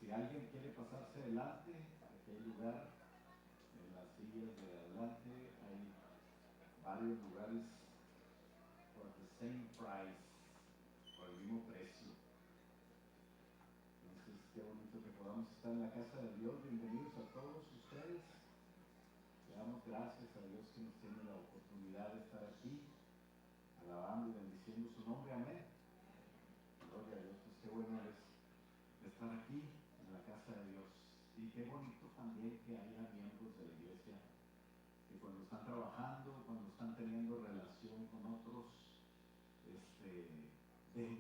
Si alguien quiere pasarse adelante, aquí hay lugar en las sillas de adelante, hay varios lugares por the same price, por el mismo precio. Entonces, qué bonito que podamos estar en la casa de Dios. Bienvenidos a todos ustedes. Le damos gracias a Dios que nos tiene la oportunidad de estar aquí, alabando y bendiciendo su nombre. Amén. Gloria a Dios, pues qué bueno es estar aquí en la casa de Dios. Y qué bonito también que haya miembros de la iglesia que cuando están trabajando, cuando están teniendo relación con otros, den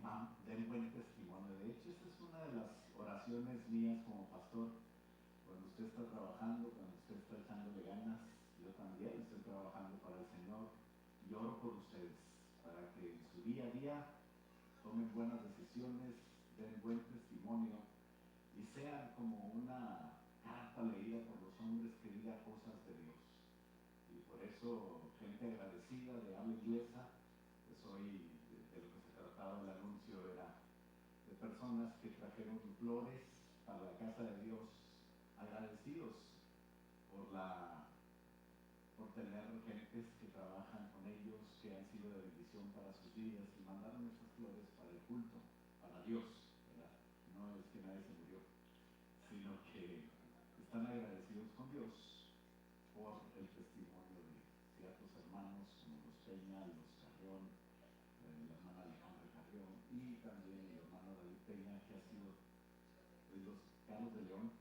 buen testimonio. De hecho, esta es una de las oraciones mías como pastor. Cuando usted está trabajando, cuando usted está echándole ganas, yo también estoy trabajando para el Señor y oro por ustedes, para que en su día a día tomen buenas decisiones, den buen testimonio y sean como una carta leída por los hombres que diga cosas de Dios. Y por eso, gente agradecida de habla inglesa, pues hoy de lo que se trataba el anuncio era de personas que trajeron flores para la casa de Dios, agradecidos por tener gentes que trabajan con ellos, que han sido de bendición para sus vidas, y mandaron estas flores para el culto, para Dios, ¿verdad? No es que nadie se murió, sino que están agradecidos con Dios por el testimonio de ciertos hermanos como los Peña, los Carrión, la hermana Alejandra Carrión y también el hermano David Peña, que ha sido de los Carlos de León,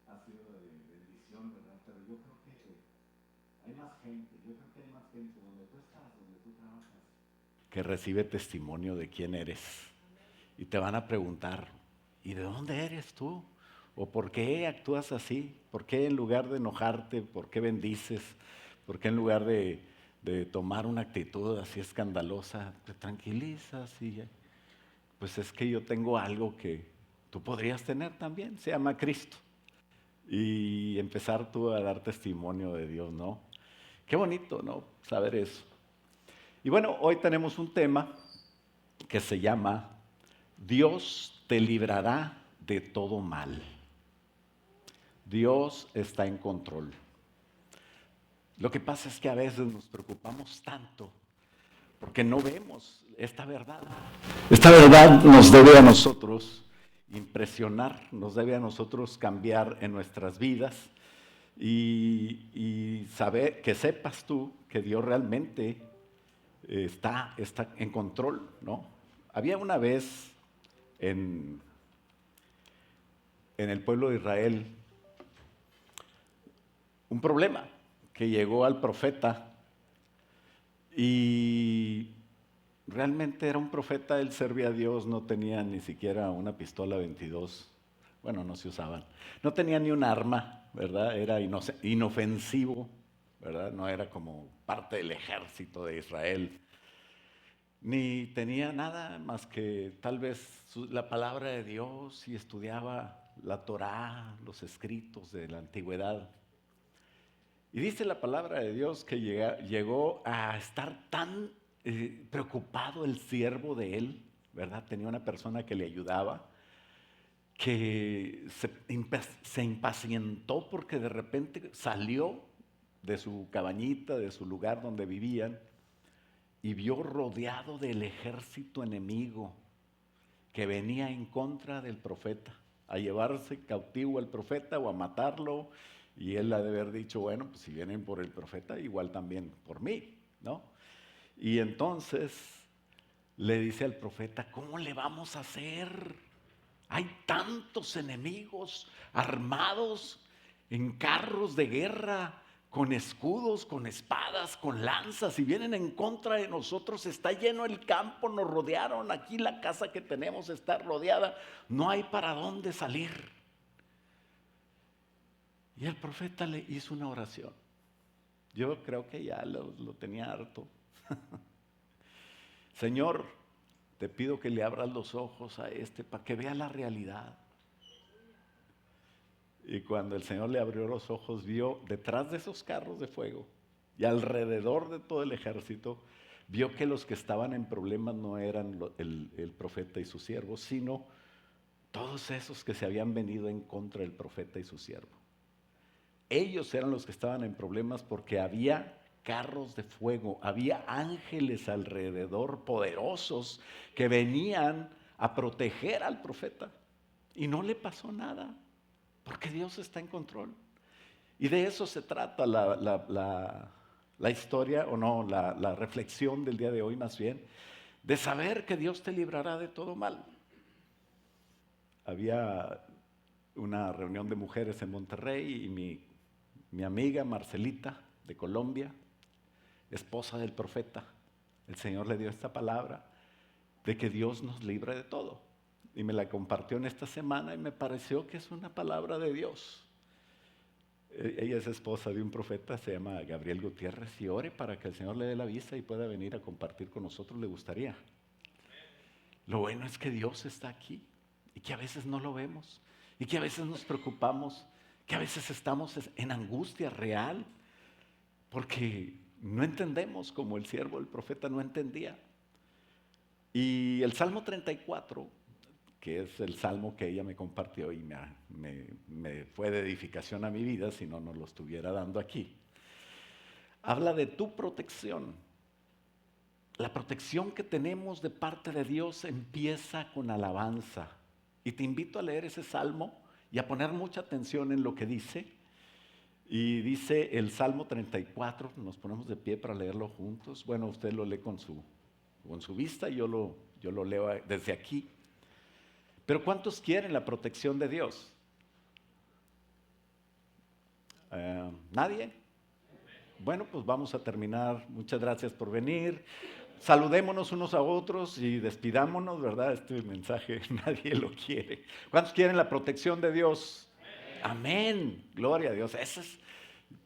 ha sido de bendición, ¿verdad? Pero yo creo que hay más gente, yo creo que hay más gente donde tú estás, donde tú trabajas, que recibe testimonio de quién eres. Y te van a preguntar, ¿y de dónde eres tú? ¿O por qué actúas así? ¿Por qué en lugar de enojarte, por qué bendices? ¿Por qué en lugar de tomar una actitud así escandalosa, te tranquilizas? Y pues es que yo tengo algo que tú podrías tener también, se llama Cristo. Y empezar tú a dar testimonio de Dios, ¿no? Qué bonito, ¿no? Saber eso. Y bueno, hoy tenemos un tema que se llama Dios te librará de todo mal. Dios está en control. Lo que pasa es que a veces nos preocupamos tanto porque no vemos esta verdad. Esta verdad nos debe a nosotros impresionar, nos debe a nosotros cambiar en nuestras vidas y saber, que sepas tú que Dios realmente está en control, ¿no? Había una vez en el pueblo de Israel un problema que llegó al profeta y realmente era un profeta, él servía a Dios, no tenía ni siquiera una pistola 22, bueno, no se usaban, no tenía ni un arma, ¿verdad? Era inofensivo, ¿verdad? No era como parte del ejército de Israel, ni tenía nada más que tal vez la palabra de Dios y estudiaba la Torá, los escritos de la antigüedad. Y dice la palabra de Dios que llegó a estar tan preocupado el siervo de él, ¿verdad? Tenía una persona que le ayudaba, que se impacientó porque de repente salió de su cabañita, de su lugar donde vivían, y vio rodeado del ejército enemigo que venía en contra del profeta, a llevarse cautivo al profeta o a matarlo. Y él ha de haber dicho, bueno, pues si vienen por el profeta, igual también por mí, ¿no? Y entonces le dice al profeta, ¿cómo le vamos a hacer? Hay tantos enemigos armados en carros de guerra, con escudos, con espadas, con lanzas, y vienen en contra de nosotros. Está lleno el campo, nos rodearon, aquí la casa que tenemos está rodeada, no hay para dónde salir. Y el profeta le hizo una oración. Yo creo que ya lo tenía harto. Señor, te pido que le abras los ojos a para que vea la realidad. Y cuando el Señor le abrió los ojos, vio detrás de esos carros de fuego y alrededor de todo el ejército, vio que los que estaban en problemas no eran el profeta y sus siervos, sino Todos esos que se habían venido en contra del profeta y su siervo. Ellos eran los que estaban en problemas porque había carros de fuego, había ángeles alrededor poderosos que venían a proteger al profeta. Y no le pasó nada, porque Dios está en control. Y de eso se trata la historia, o no, la reflexión del día de hoy más bien, de saber que Dios te librará de todo mal. Había una reunión de mujeres en Monterrey y mi amiga Marcelita de Colombia, esposa del profeta, el Señor le dio esta palabra de que Dios nos libre de todo. Y me la compartió en esta semana y me pareció que es una palabra de Dios. Ella es esposa de un profeta, se llama Gabriel Gutiérrez, y ore para que el Señor le dé la visa y pueda venir a compartir con nosotros, le gustaría. Lo bueno es que Dios está aquí y que a veces no lo vemos y que a veces nos preocupamos, que a veces estamos en angustia real porque no entendemos como el siervo, el profeta no entendía. Y el Salmo 34, que es el salmo que ella me compartió y me fue de edificación a mi vida, si no, no lo estuviera dando aquí. Habla de tu protección. La protección que tenemos de parte de Dios empieza con alabanza. Y te invito a leer ese salmo y a poner mucha atención en lo que dice. Y dice el Salmo 34, nos ponemos de pie para leerlo juntos. Bueno, usted lo lee con su vista y yo lo leo desde aquí. Pero ¿cuántos quieren la protección de Dios? ¿Nadie? Bueno, pues vamos a terminar. Muchas gracias por venir. Saludémonos unos a otros y despidámonos, ¿verdad? Este mensaje nadie lo quiere. ¿Cuántos quieren la protección de Dios? Amén. Gloria a Dios.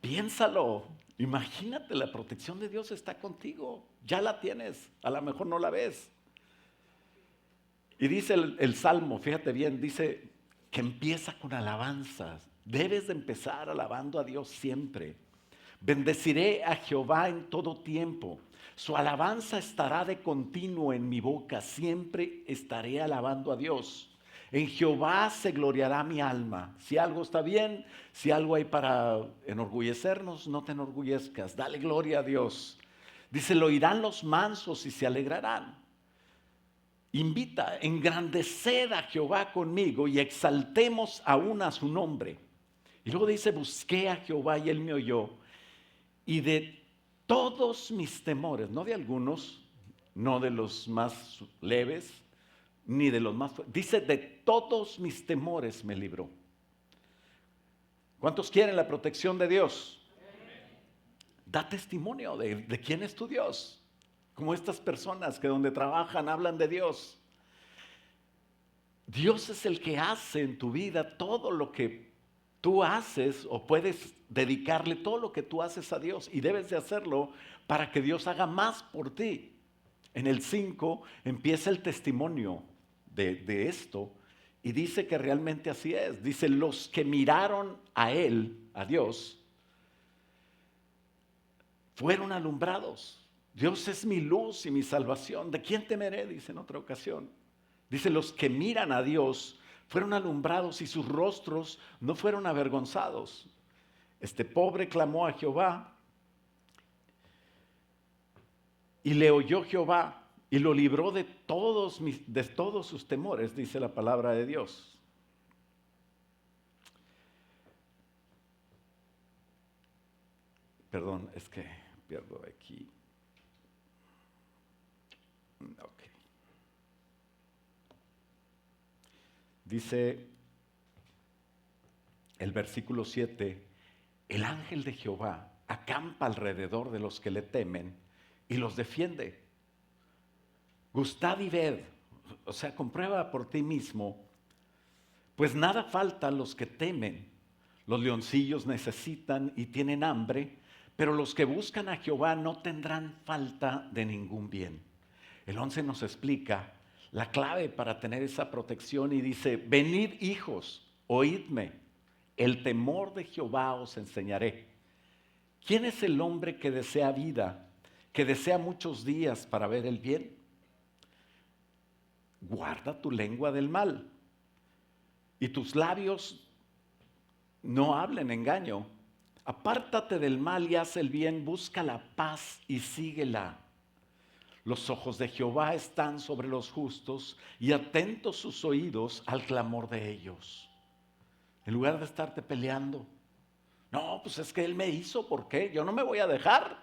Piénsalo. Imagínate, la protección de Dios está contigo. Ya la tienes. A lo mejor no la ves. Y dice el Salmo, fíjate bien, dice que empieza con alabanzas. Debes de empezar alabando a Dios siempre. Bendeciré a Jehová en todo tiempo. Su alabanza estará de continuo en mi boca. Siempre estaré alabando a Dios. En Jehová se gloriará mi alma. Si algo está bien, si algo hay para enorgullecernos, no te enorgullezcas. Dale gloria a Dios. Dice, lo oirán los mansos y se alegrarán. Invita, engrandeced a Jehová conmigo y exaltemos aún a su nombre. Y luego dice, busqué a Jehová y él me oyó. Y de todos mis temores, no de algunos, no de los más leves, ni de los más fuertes, dice, de todos mis temores me libró. ¿Cuántos quieren la protección de Dios? Da testimonio de quién es tu Dios. Como estas personas que donde trabajan hablan de Dios. Dios es el que hace en tu vida todo lo que tú haces, o puedes dedicarle todo lo que tú haces a Dios, y debes de hacerlo para que Dios haga más por ti. En el 5 empieza el testimonio de esto y dice que realmente así es. Dice, los que miraron a Él, a Dios, fueron alumbrados. Dios es mi luz y mi salvación. ¿De quién temeré? Dice en otra ocasión. Dice, los que miran a Dios fueron alumbrados y sus rostros no fueron avergonzados. Este pobre clamó a Jehová y le oyó Jehová y lo libró de todos sus temores, dice la palabra de Dios. Perdón, es que pierdo aquí. Ok. Dice el versículo 7, el ángel de Jehová acampa alrededor de los que le temen y los defiende. Gustad y ved, o sea, comprueba por ti mismo, pues nada falta a los que temen. Los leoncillos necesitan y tienen hambre, pero los que buscan a Jehová no tendrán falta de ningún bien. El 11 nos explica la clave para tener esa protección y dice, venid hijos, oídme, el temor de Jehová os enseñaré. ¿Quién es el hombre que desea vida, que desea muchos días para ver el bien? Guarda tu lengua del mal y tus labios no hablen engaño. Apártate del mal y haz el bien, busca la paz y síguela. Los ojos de Jehová están sobre los justos y atentos sus oídos al clamor de ellos. En lugar de estarte peleando, no, pues es que Él me hizo, ¿por qué? Yo no me voy a dejar.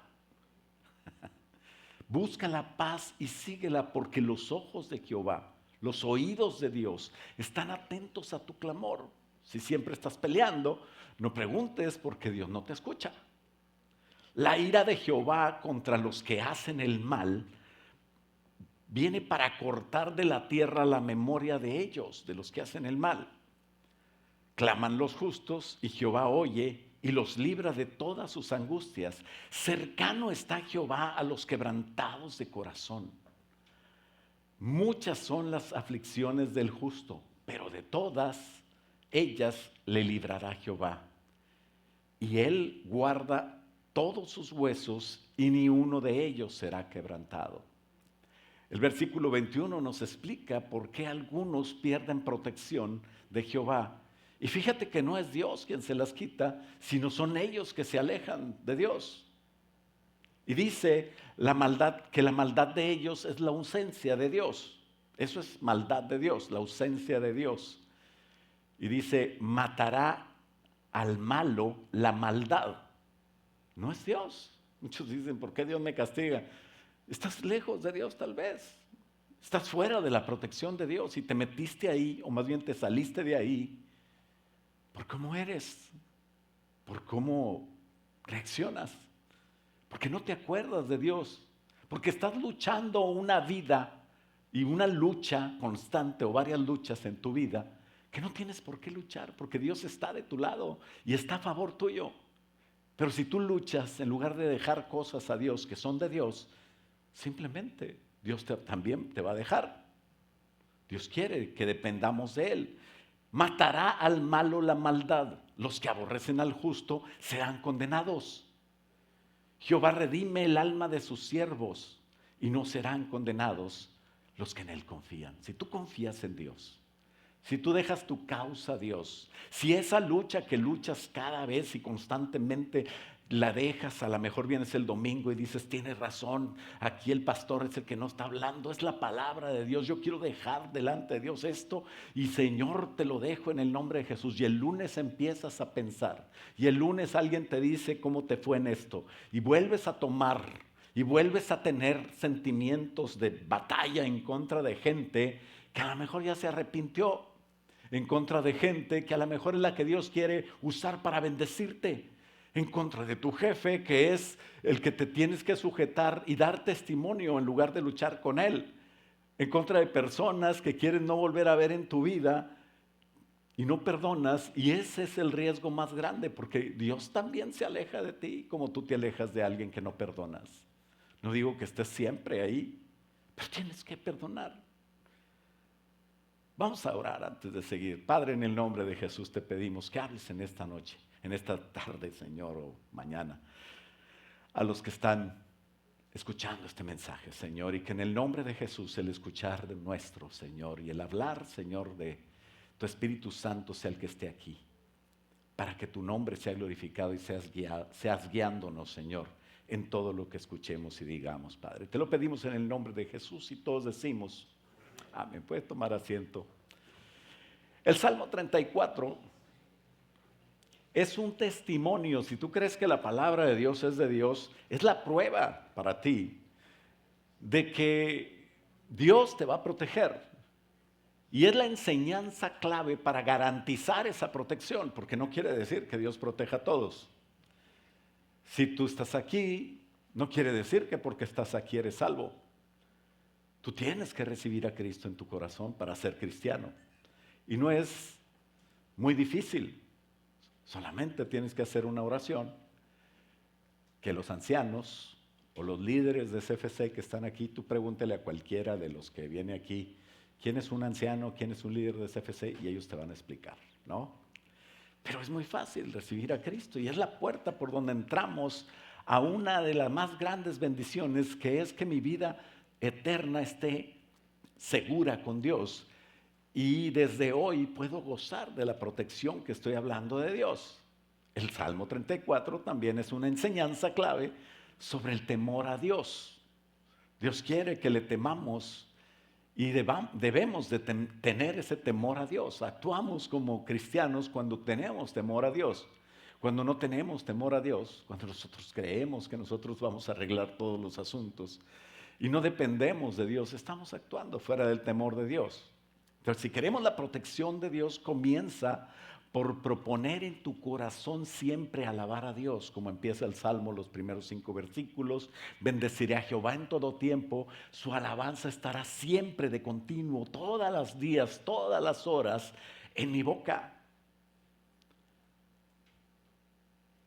Busca la paz y síguela, porque los ojos de Jehová, los oídos de Dios, están atentos a tu clamor. Si siempre estás peleando, no preguntes porque Dios no te escucha. La ira de Jehová contra los que hacen el mal viene para cortar de la tierra la memoria de ellos, de los que hacen el mal. Claman los justos y Jehová oye y los libra de todas sus angustias. Cercano está Jehová a los quebrantados de corazón. Muchas son las aflicciones del justo, pero de todas ellas le librará Jehová. Y él guarda todos sus huesos y ni uno de ellos será quebrantado. El versículo 21 nos explica por qué algunos pierden protección de Jehová. Y fíjate que no es Dios quien se las quita, sino son ellos que se alejan de Dios. Y dice que la maldad de ellos es la ausencia de Dios. Eso es maldad de Dios, la ausencia de Dios. Y dice, matará al malo la maldad. No es Dios. Muchos dicen, ¿por qué Dios me castiga? Estás lejos de Dios tal vez. Estás fuera de la protección de Dios y te metiste ahí, o más bien te saliste de ahí, por cómo eres, por cómo reaccionas, porque no te acuerdas de Dios, porque estás luchando una vida y una lucha constante o varias luchas en tu vida que no tienes por qué luchar, porque Dios está de tu lado y está a favor tuyo. Pero si tú luchas en lugar de dejar cosas a Dios que son de Dios, simplemente Dios también te va a dejar. Dios quiere que dependamos de Él. Matará al malo la maldad. Los que aborrecen al justo serán condenados. Jehová redime el alma de sus siervos y no serán condenados los que en Él confían. Si tú confías en Dios, si tú dejas tu causa a Dios, si esa lucha que luchas cada vez y constantemente la dejas, a lo mejor vienes el domingo y dices, tienes razón, aquí el pastor es el que no está hablando, es la palabra de Dios, yo quiero dejar delante de Dios esto y Señor te lo dejo en el nombre de Jesús. Y el lunes empiezas a pensar y el lunes alguien te dice cómo te fue en esto y vuelves a tomar y vuelves a tener sentimientos de batalla en contra de gente que a lo mejor ya se arrepintió, en contra de gente que a lo mejor es la que Dios quiere usar para bendecirte, en contra de tu jefe, que es el que te tienes que sujetar y dar testimonio en lugar de luchar con él, en contra de personas que quieres no volver a ver en tu vida y no perdonas, y ese es el riesgo más grande, porque Dios también se aleja de ti como tú te alejas de alguien que no perdonas. No digo que estés siempre ahí, pero tienes que perdonar. Vamos a orar antes de seguir. Padre, en el nombre de Jesús te pedimos que hables en esta noche, en esta tarde, Señor, o mañana, a los que están escuchando este mensaje, Señor, y que en el nombre de Jesús el escuchar de nuestro, Señor, y el hablar, Señor, de tu Espíritu Santo sea el que esté aquí, para que tu nombre sea glorificado y seas guiándonos, Señor, en todo lo que escuchemos y digamos, Padre. Te lo pedimos en el nombre de Jesús y todos decimos, amén. Puedes tomar asiento. El Salmo 34 es un testimonio. Si tú crees que la palabra de Dios es de Dios, es la prueba para ti de que Dios te va a proteger. Y es la enseñanza clave para garantizar esa protección, porque no quiere decir que Dios proteja a todos. Si tú estás aquí, no quiere decir que porque estás aquí eres salvo. Tú tienes que recibir a Cristo en tu corazón para ser cristiano. Y no es muy difícil. Solamente tienes que hacer una oración que los ancianos o los líderes de CFC que están aquí, tú pregúntele a cualquiera de los que viene aquí, ¿quién es un anciano? ¿Quién es un líder de CFC? Y ellos te van a explicar, ¿no? Pero es muy fácil recibir a Cristo y es la puerta por donde entramos a una de las más grandes bendiciones, que es que mi vida eterna esté segura con Dios. Y desde hoy puedo gozar de la protección que estoy hablando de Dios. El Salmo 34 también es una enseñanza clave sobre el temor a Dios. Dios quiere que le temamos y debemos de tener ese temor a Dios. Actuamos como cristianos cuando tenemos temor a Dios. Cuando no tenemos temor a Dios, cuando nosotros creemos que nosotros vamos a arreglar todos los asuntos y no dependemos de Dios, estamos actuando fuera del temor de Dios. Entonces, si queremos la protección de Dios, comienza por proponer en tu corazón siempre alabar a Dios, como empieza el Salmo, los primeros 5 versículos. Bendeciré a Jehová en todo tiempo, su alabanza estará siempre de continuo, todos los días, todas las horas, en mi boca.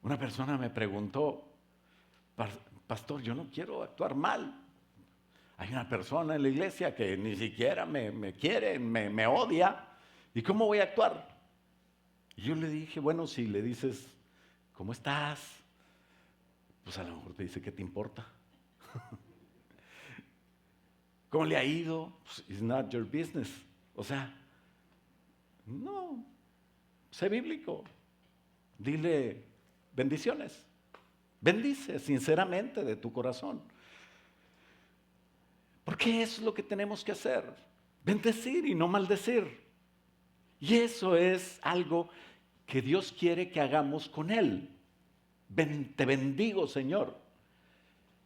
Una persona me preguntó, pastor, yo no quiero actuar mal. Hay una persona en la iglesia que ni siquiera me quiere, me odia. ¿Y cómo voy a actuar? Y yo le dije, bueno, si le dices, ¿cómo estás? Pues a lo mejor te dice, ¿qué te importa? ¿Cómo le ha ido? Pues, it's not your business. O sea, no, sé bíblico. Dile bendiciones. Bendice sinceramente de tu corazón. Porque eso es lo que tenemos que hacer. Bendecir y no maldecir. Y eso es algo que Dios quiere que hagamos con Él. Te bendigo, Señor.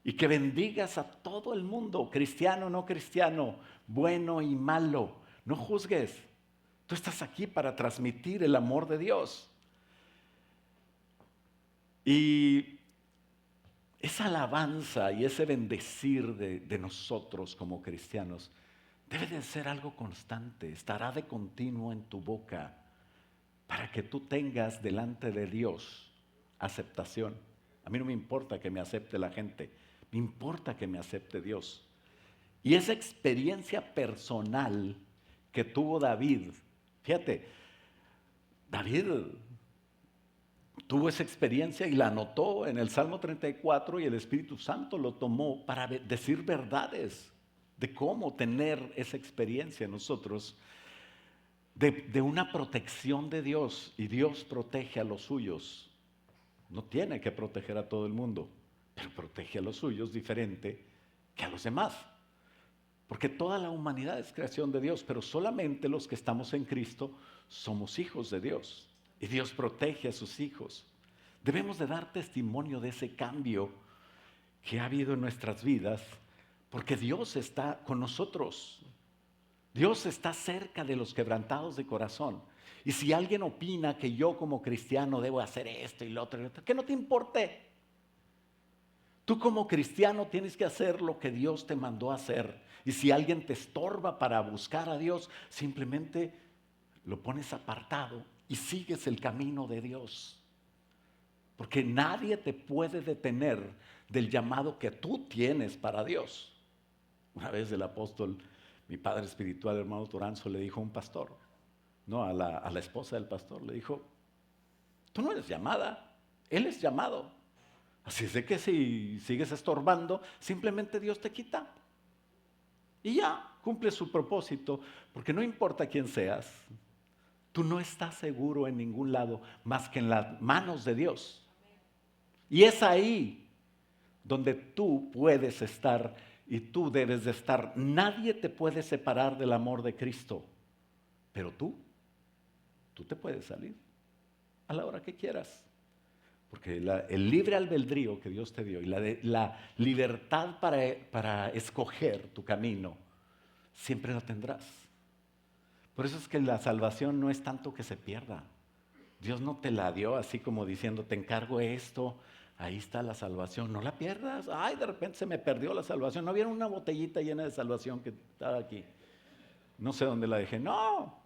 Y que bendigas a todo el mundo, cristiano, no cristiano, bueno y malo. No juzgues. Tú estás aquí para transmitir el amor de Dios. Y esa alabanza y ese bendecir de nosotros como cristianos debe de ser algo constante, estará de continuo en tu boca para que tú tengas delante de Dios aceptación. A mí no me importa que me acepte la gente, me importa que me acepte Dios. Y esa experiencia personal que tuvo David, fíjate, David tuvo esa experiencia y la anotó en el Salmo 34 y el Espíritu Santo lo tomó para decir verdades de cómo tener esa experiencia nosotros de una protección de Dios. Y Dios protege a los suyos. No tiene que proteger a todo el mundo, pero protege a los suyos diferente que a los demás. Porque toda la humanidad es creación de Dios, pero solamente los que estamos en Cristo somos hijos de Dios. Y Dios protege a sus hijos. Debemos de dar testimonio de ese cambio que ha habido en nuestras vidas, porque Dios está con nosotros. Dios está cerca de los quebrantados de corazón. Y si alguien opina que yo como cristiano debo hacer esto y lo otro, que no te importe. Tú como cristiano tienes que hacer lo que Dios te mandó a hacer. Y si alguien te estorba para buscar a Dios, simplemente lo pones apartado y sigues el camino de Dios. Porque nadie te puede detener del llamado que tú tienes para Dios. Una vez el apóstol, mi padre espiritual, hermano Toranzo, le dijo a un pastor, no, a la esposa del pastor, le dijo, tú no eres llamada, él es llamado. Así es de que si sigues estorbando, simplemente Dios te quita. Y ya, cumple su propósito, porque no importa quién seas, tú no estás seguro en ningún lado más que en las manos de Dios. Y es ahí donde tú puedes estar y tú debes de estar. Nadie te puede separar del amor de Cristo, pero tú te puedes salir a la hora que quieras. Porque el libre albedrío que Dios te dio y la libertad para escoger tu camino, siempre la tendrás. Por eso es que la salvación no es tanto que se pierda. Dios no te la dio así como diciendo, te encargo esto, ahí está la salvación, no la pierdas. Ay, de repente se me perdió la salvación. ¿No vieron una botellita llena de salvación que estaba aquí? No sé dónde la dejé. No.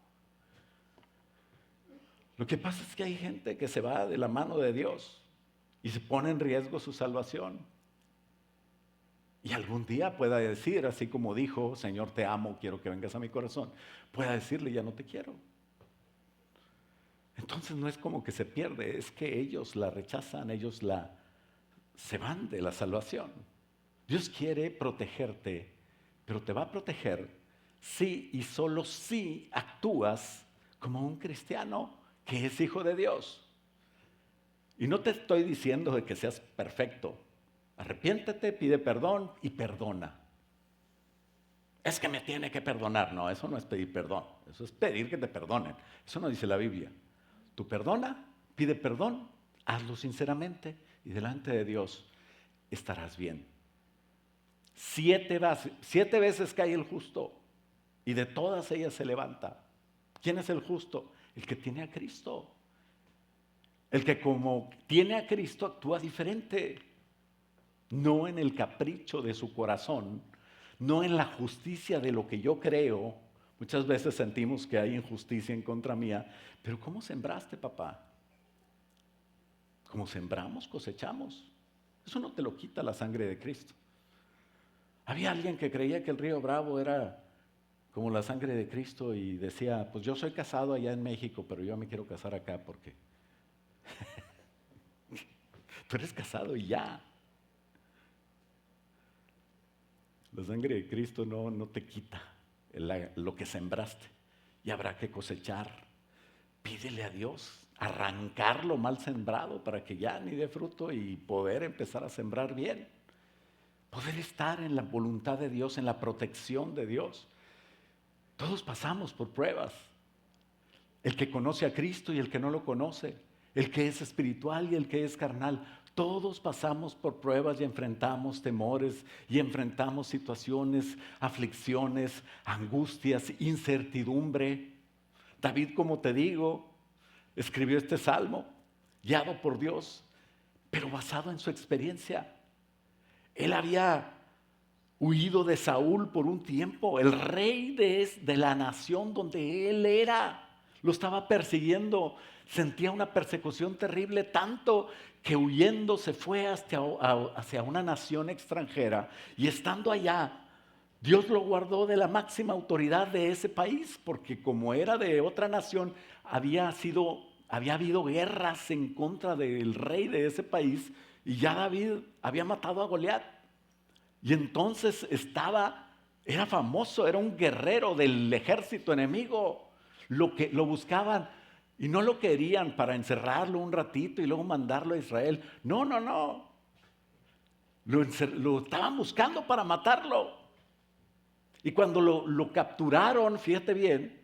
Lo que pasa es que hay gente que se va de la mano de Dios y se pone en riesgo su salvación. Y algún día pueda decir, así como dijo, Señor, te amo, quiero que vengas a mi corazón, pueda decirle, ya no te quiero. Entonces no es como que se pierde, es que ellos la rechazan, se van de la salvación. Dios quiere protegerte, pero te va a proteger si y solo si actúas como un cristiano que es hijo de Dios. Y no te estoy diciendo de que seas perfecto. Arrepiéntete, pide perdón y perdona. Es que me tiene que perdonar. No, eso no es pedir perdón. Eso es pedir que te perdonen. Eso no dice la Biblia. Tú perdona, pide perdón, hazlo sinceramente y delante de Dios estarás bien. 7 veces cae el justo y de todas ellas se levanta. ¿Quién es el justo? El que tiene a Cristo. El que como tiene a Cristo actúa diferente. No en el capricho de su corazón, no en la justicia de lo que yo creo. Muchas veces sentimos que hay injusticia en contra mía, pero ¿cómo sembraste, papá? Como sembramos, cosechamos. Eso no te lo quita la sangre de Cristo. Había alguien que creía que el río Bravo era como la sangre de Cristo y decía, pues yo soy casado allá en México, pero yo me quiero casar acá porque tú eres casado y ya. La sangre de Cristo no te quita lo que sembraste y habrá que cosechar. Pídele a Dios arrancar lo mal sembrado para que ya ni dé fruto y poder empezar a sembrar bien. Poder estar en la voluntad de Dios, en la protección de Dios. Todos pasamos por pruebas. El que conoce a Cristo y el que no lo conoce. El que es espiritual y el que es carnal. Todos pasamos por pruebas y enfrentamos temores y enfrentamos situaciones, aflicciones, angustias, incertidumbre. David, como te digo, escribió este salmo, guiado por Dios, pero basado en su experiencia. Él había huido de Saúl por un tiempo, el rey de la nación donde él era. Lo estaba persiguiendo, sentía una persecución terrible, tanto que huyendo se fue hacia una nación extranjera y estando allá, Dios lo guardó de la máxima autoridad de ese país, porque como era de otra nación, había habido guerras en contra del rey de ese país y ya David había matado a Goliat. Y entonces era famoso, era un guerrero del ejército enemigo. Lo buscaban y no lo querían para encerrarlo un ratito y luego mandarlo a Israel. No, no, no. Lo estaban buscando para matarlo. Y cuando lo capturaron, fíjate bien,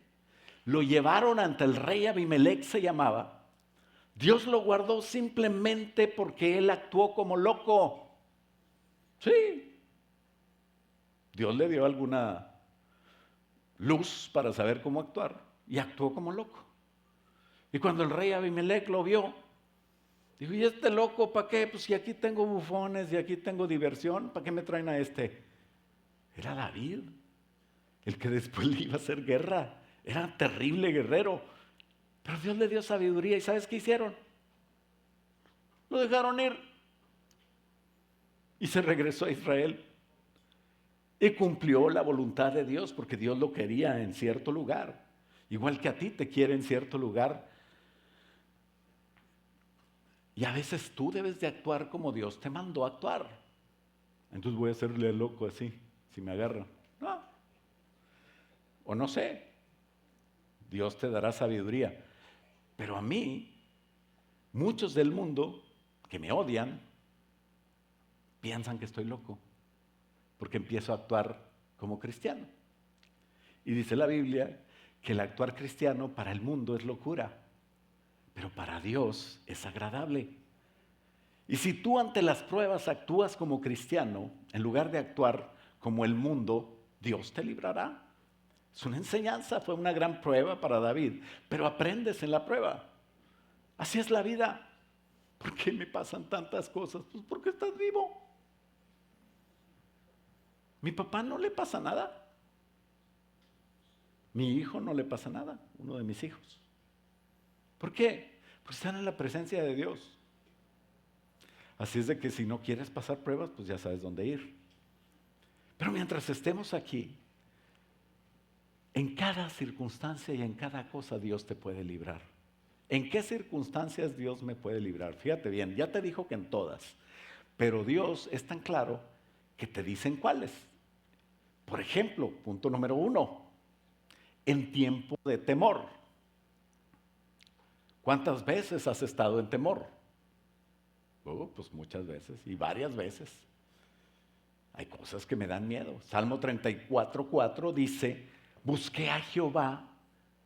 lo llevaron ante el rey Abimelech, se llamaba. Dios lo guardó simplemente porque él actuó como loco. Sí. Dios le dio alguna luz para saber cómo actuar y actuó como loco. Y cuando el rey Abimelech lo vio, dijo, ¿y este loco para qué? Pues si aquí tengo bufones y aquí tengo diversión, ¿para qué me traen a este? Era David, el que después le iba a hacer guerra. Era un terrible guerrero. Pero Dios le dio sabiduría. ¿Y sabes qué hicieron? Lo dejaron ir. Y se regresó a Israel. Y cumplió la voluntad de Dios porque Dios lo quería en cierto lugar. Igual que a ti te quiere en cierto lugar. Y a veces tú debes de actuar como Dios te mandó a actuar. Entonces voy a hacerle loco así, si me agarran. No. O no sé. Dios te dará sabiduría. Pero a mí, muchos del mundo que me odian, piensan que estoy loco. Porque empiezo a actuar como cristiano. Y dice la Biblia que el actuar cristiano para el mundo es locura, pero para Dios es agradable. Y si tú ante las pruebas actúas como cristiano, en lugar de actuar como el mundo, Dios te librará. Es una enseñanza, fue una gran prueba para David, pero aprendes en la prueba. Así es la vida. ¿Por qué me pasan tantas cosas? Pues porque estás vivo. Mi papá no le pasa nada. Mi hijo no le pasa nada, uno de mis hijos. ¿Por qué? Porque están en la presencia de Dios. Así es de que si no quieres pasar pruebas, pues ya sabes dónde ir. Pero mientras estemos aquí, en cada circunstancia y en cada cosa Dios te puede librar. ¿En qué circunstancias Dios me puede librar? Fíjate bien, ya te dijo que en todas. Pero Dios es tan claro que te dicen cuáles. Por ejemplo, punto número 1. en tiempo de temor. ¿Cuántas veces has estado en temor? Pues muchas veces y varias veces. Hay cosas que me dan miedo. Salmo 34:4 dice, busqué a Jehová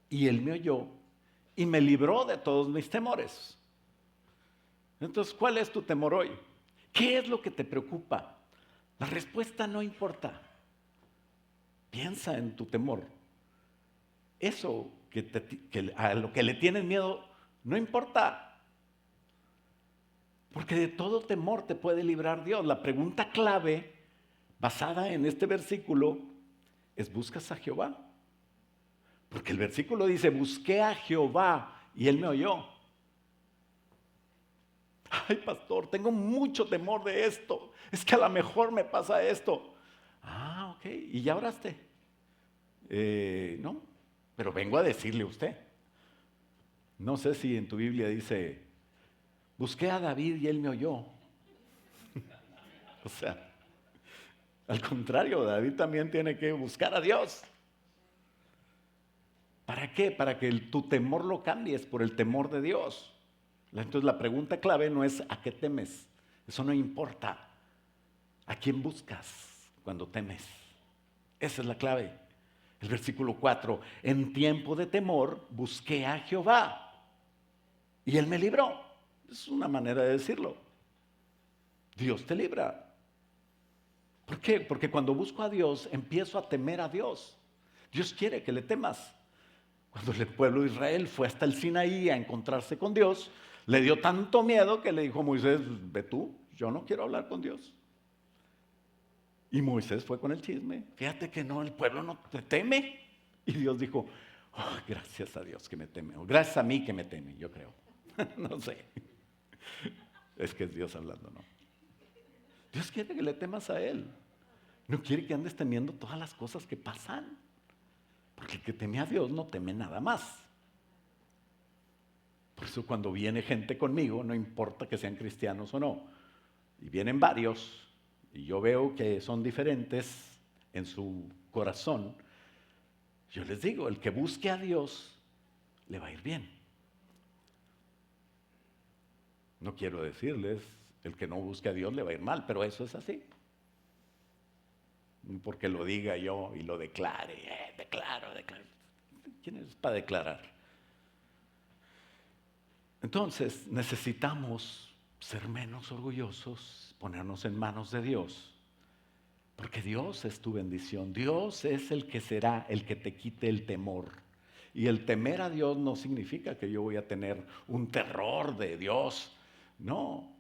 y Él me oyó y me libró de todos mis temores. Entonces, ¿cuál es tu temor hoy? ¿Qué es lo que te preocupa? La respuesta no importa. Piensa en tu temor. Eso a lo que le tienes miedo no importa. Porque de todo temor te puede librar Dios. La pregunta clave, basada en este versículo, es: ¿buscas a Jehová? Porque el versículo dice, busqué a Jehová y Él me oyó. Ay, pastor, tengo mucho temor de esto. Es que a lo mejor me pasa esto. Ah, ok. ¿Y ya oraste? No, pero vengo a decirle a usted. No sé si en tu Biblia dice, busqué a David y él me oyó. O sea, al contrario, David también tiene que buscar a Dios. ¿Para qué? Para que tu temor lo cambies por el temor de Dios. Entonces la pregunta clave no es ¿a qué temes? Eso no importa. ¿A quién buscas cuando temes? Esa es la clave. El versículo 4, en tiempo de temor busqué a Jehová y Él me libró. Es una manera de decirlo. Dios te libra. ¿Por qué? Porque cuando busco a Dios empiezo a temer a Dios. Dios quiere que le temas. Cuando el pueblo de Israel fue hasta el Sinaí a encontrarse con Dios, le dio tanto miedo que le dijo a Moisés, ve tú, yo no quiero hablar con Dios. Y Moisés fue con el chisme. Fíjate que no, el pueblo no te teme. Y Dios dijo, oh, gracias a Dios que me teme. O gracias a mí que me teme, yo creo. No sé. Es que es Dios hablando, ¿no? Dios quiere que le temas a Él. No quiere que andes temiendo todas las cosas que pasan. Porque el que teme a Dios no teme nada más. Por eso cuando viene gente conmigo, no importa que sean cristianos o no, y vienen varios, y yo veo que son diferentes en su corazón, yo les digo, el que busque a Dios, le va a ir bien. No quiero decirles, el que no busque a Dios le va a ir mal, pero eso es así. Porque lo diga yo y lo declare, declaro. ¿Quién es para declarar? Entonces necesitamos ser menos orgullosos, ponernos en manos de Dios, porque Dios es tu bendición. Dios es el que será el que te quite el temor. Y el temer a Dios no significa que yo voy a tener un terror de Dios. No,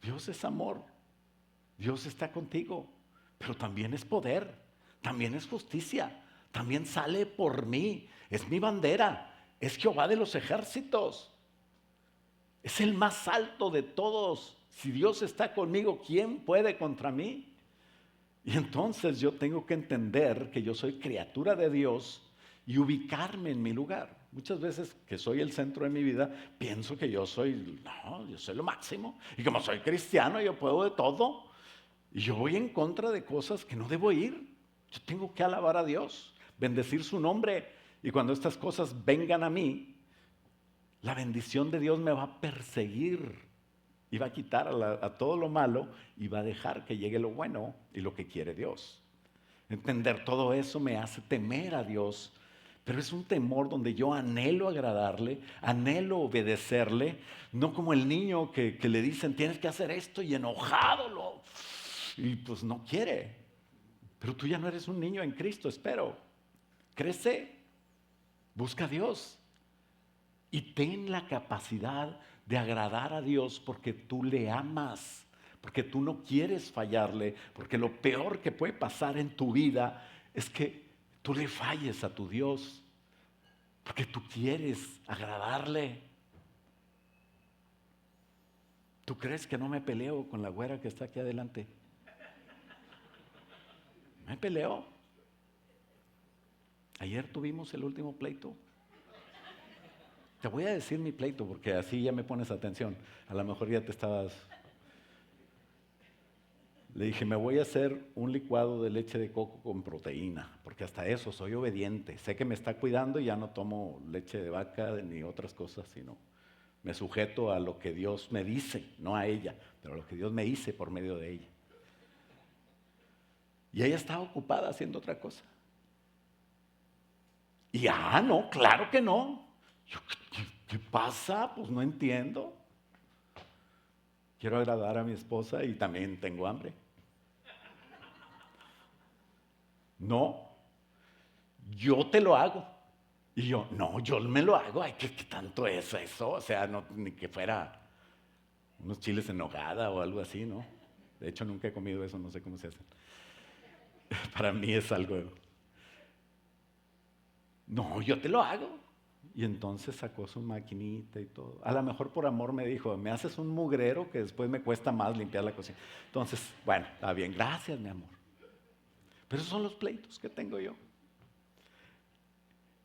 Dios es amor. Dios está contigo, pero también es poder, también es justicia, también sale por mí. Es mi bandera, es Jehová de los ejércitos. Es el más alto de todos. Si Dios está conmigo, ¿quién puede contra mí? Y entonces yo tengo que entender que yo soy criatura de Dios y ubicarme en mi lugar. Muchas veces que soy el centro de mi vida, pienso que yo soy lo máximo. Y como soy cristiano, yo puedo de todo. Y yo voy en contra de cosas que no debo ir. Yo tengo que alabar a Dios, bendecir su nombre. Y cuando estas cosas vengan a mí, la bendición de Dios me va a perseguir y va a quitar a todo lo malo y va a dejar que llegue lo bueno y lo que quiere Dios. Entender todo eso me hace temer a Dios, pero es un temor donde yo anhelo agradarle, anhelo obedecerle, no como el niño que le dicen tienes que hacer esto y enojado y pues no quiere. Pero tú ya no eres un niño en Cristo, espero. Crece, busca a Dios. Y ten la capacidad de agradar a Dios porque tú le amas, porque tú no quieres fallarle, porque lo peor que puede pasar en tu vida es que tú le falles a tu Dios, porque tú quieres agradarle. ¿Tú crees que no me peleo con la güera que está aquí adelante? Me peleo. Ayer tuvimos el último pleito. Te voy a decir mi pleito porque así ya me pones atención. A lo mejor ya te estabas... Le dije, me voy a hacer un licuado de leche de coco con proteína, porque hasta eso soy obediente. Sé que me está cuidando y ya no tomo leche de vaca ni otras cosas, sino me sujeto a lo que Dios me dice, no a ella, pero a lo que Dios me dice por medio de ella. Y ella estaba ocupada haciendo otra cosa. Y, no, claro que no. Yo, ¿qué pasa? Pues no entiendo. Quiero agradar a mi esposa y también tengo hambre. No, yo te lo hago. Y yo, no, yo me lo hago. Ay, ¿qué tanto es eso? O sea, no, ni que fuera unos chiles en nogada o algo así, ¿no? De hecho, nunca he comido eso, no sé cómo se hacen. Para mí es algo, no, yo te lo hago. Y entonces sacó su maquinita y todo. A lo mejor por amor me dijo, me haces un mugrero que después me cuesta más limpiar la cocina. Entonces, bueno, está bien, gracias mi amor. Pero esos son los pleitos que tengo yo.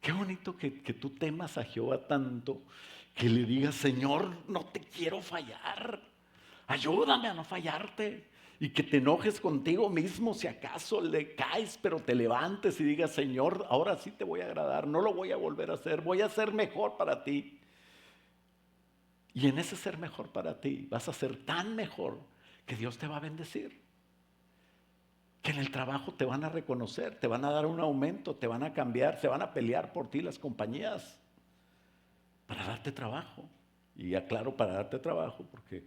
Qué bonito que tú temas a Jehová tanto que le digas, Señor, no te quiero fallar. Ayúdame a no fallarte. Y que te enojes contigo mismo si acaso le caes, pero te levantes y digas, Señor, ahora sí te voy a agradar, no lo voy a volver a hacer, voy a ser mejor para ti. Y en ese ser mejor para ti vas a ser tan mejor que Dios te va a bendecir. Que en el trabajo te van a reconocer, te van a dar un aumento, te van a cambiar, se van a pelear por ti las compañías para darte trabajo. Y aclaro, para darte trabajo, porque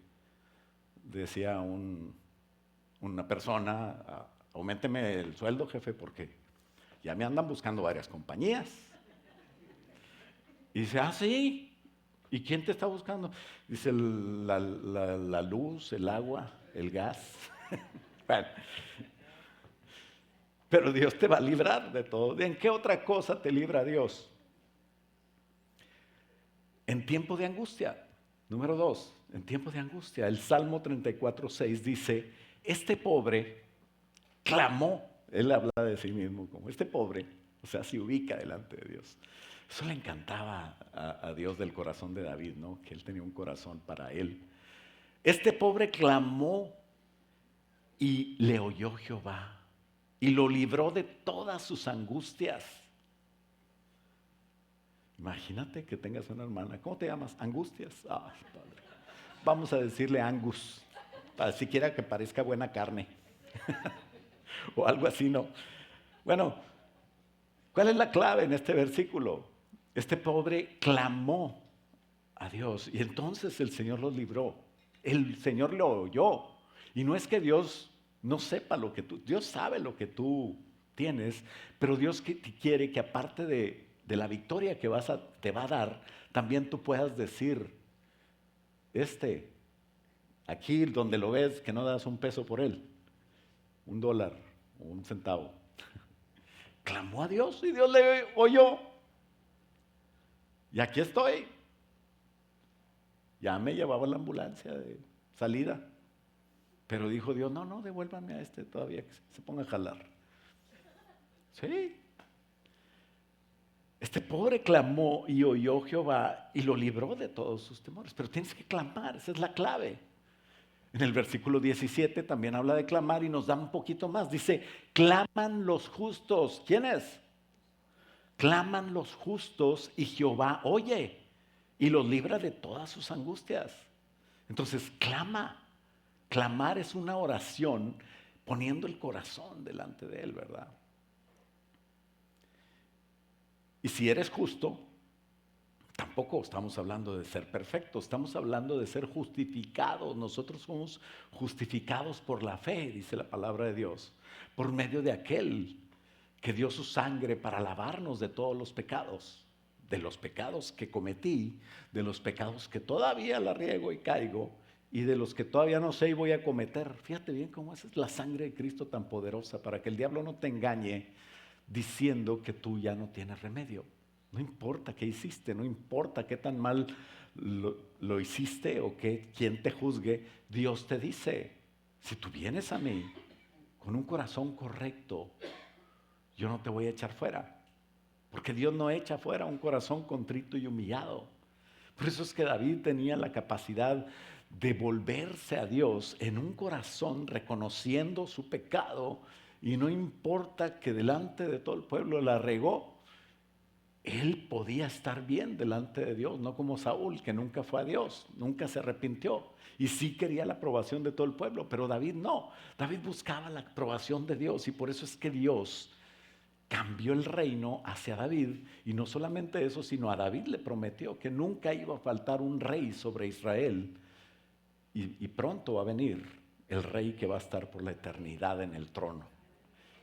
decía una persona, auménteme el sueldo, jefe, porque ya me andan buscando varias compañías. Y dice, sí, ¿y quién te está buscando? Dice, la luz, el agua, el gas. Bueno, pero Dios te va a librar de todo. ¿En qué otra cosa te libra Dios? En tiempo de angustia. Número 2, en tiempo de angustia. El Salmo 34:6 dice, este pobre clamó. Él habla de sí mismo como este pobre, o sea, se ubica delante de Dios. Eso le encantaba a Dios del corazón de David, ¿no? Que él tenía un corazón para él. Este pobre clamó y le oyó Jehová y lo libró de todas sus angustias. Imagínate que tengas una hermana. ¿Cómo te llamas? Angustias. Padre. Vamos a decirle Angus, para siquiera que parezca buena carne. O algo así, ¿no? Bueno, ¿cuál es la clave en este versículo? Este pobre clamó a Dios y entonces el Señor los libró. El Señor lo oyó. Y no es que Dios no sepa lo que Dios sabe lo que tú tienes, pero Dios quiere que aparte de la victoria que te va a dar, también tú puedas decir, aquí donde lo ves, que no das un peso por él, $1 o un centavo. Clamó a Dios y Dios le oyó. Y aquí estoy. Ya me llevaba la ambulancia de salida. Pero dijo Dios, no, devuélvame a este todavía, que se ponga a jalar. Sí. Este pobre clamó y oyó Jehová y lo libró de todos sus temores. Pero tienes que clamar, esa es la clave. En el versículo 17 también habla de clamar y nos da un poquito más. Dice, claman los justos. ¿Quiénes? Claman los justos y Jehová oye y los libra de todas sus angustias. Entonces, clama. Clamar es una oración poniendo el corazón delante de Él, ¿verdad? Y si eres justo, tampoco estamos hablando de ser perfectos, estamos hablando de ser justificados. Nosotros somos justificados por la fe, dice la palabra de Dios, por medio de aquel que dio su sangre para lavarnos de todos los pecados que cometí, de los pecados que todavía la riego y caigo, y de los que todavía no sé y voy a cometer. Fíjate bien cómo esa es la sangre de Cristo tan poderosa para que el diablo no te engañe diciendo que tú ya no tienes remedio. No importa qué hiciste, no importa qué tan mal lo hiciste o quién te juzgue, Dios te dice, si tú vienes a mí con un corazón correcto, yo no te voy a echar fuera. Porque Dios no echa fuera un corazón contrito y humillado. Por eso es que David tenía la capacidad de volverse a Dios en un corazón reconociendo su pecado, y no importa que delante de todo el pueblo la regó, él podía estar bien delante de Dios, no como Saúl, que nunca fue a Dios, nunca se arrepintió y sí quería la aprobación de todo el pueblo, pero David no. David buscaba la aprobación de Dios, y por eso es que Dios cambió el reino hacia David. Y no solamente eso, sino a David le prometió que nunca iba a faltar un rey sobre Israel, y pronto va a venir el rey que va a estar por la eternidad en el trono,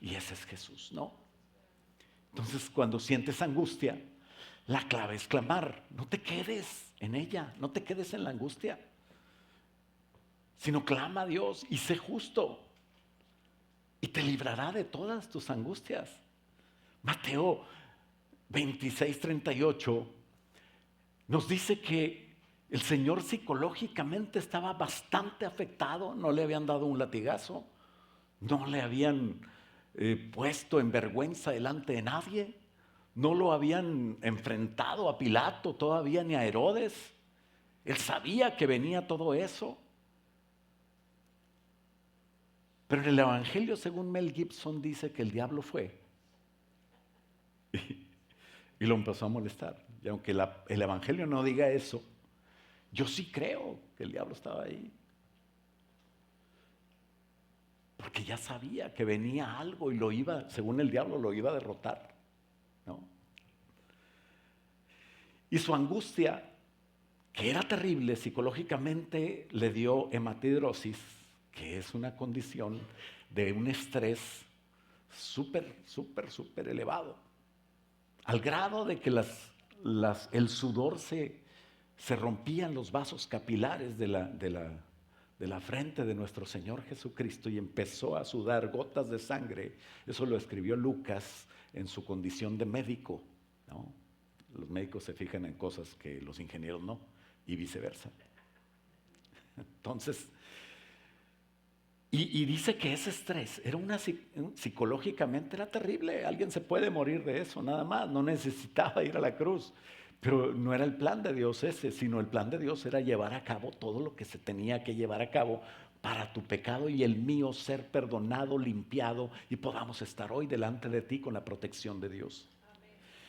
y ese es Jesús, ¿no? Entonces, cuando sientes angustia, la clave es clamar. No te quedes en ella, no te quedes en la angustia, sino clama a Dios y sé justo, y te librará de todas tus angustias. Mateo 26:38 nos dice que el Señor psicológicamente estaba bastante afectado. No le habían dado un latigazo, no le habían puesto en vergüenza delante de nadie, no lo habían enfrentado a Pilato todavía, ni a Herodes. Él sabía que venía todo eso. Pero en el Evangelio, según Mel Gibson, dice que el diablo fue y lo empezó a molestar. Y aunque el Evangelio no diga eso, yo sí creo que el diablo estaba ahí, porque ya sabía que venía algo y lo iba, según el diablo, lo iba a derrotar, ¿no? Y su angustia, que era terrible psicológicamente, le dio hematidrosis, que es una condición de un estrés súper elevado, al grado de que el sudor se rompían los vasos capilares de la frente de nuestro Señor Jesucristo, y empezó a sudar gotas de sangre. Eso lo escribió Lucas en su condición de médico, ¿no? Los médicos se fijan en cosas que los ingenieros no, y viceversa. Entonces, y dice que ese estrés era psicológicamente era terrible. Alguien se puede morir de eso, nada más. No necesitaba ir a la cruz. Pero no era el plan de Dios ese, sino el plan de Dios era llevar a cabo todo lo que se tenía que llevar a cabo para tu pecado y el mío ser perdonado, limpiado, y podamos estar hoy delante de ti con la protección de Dios.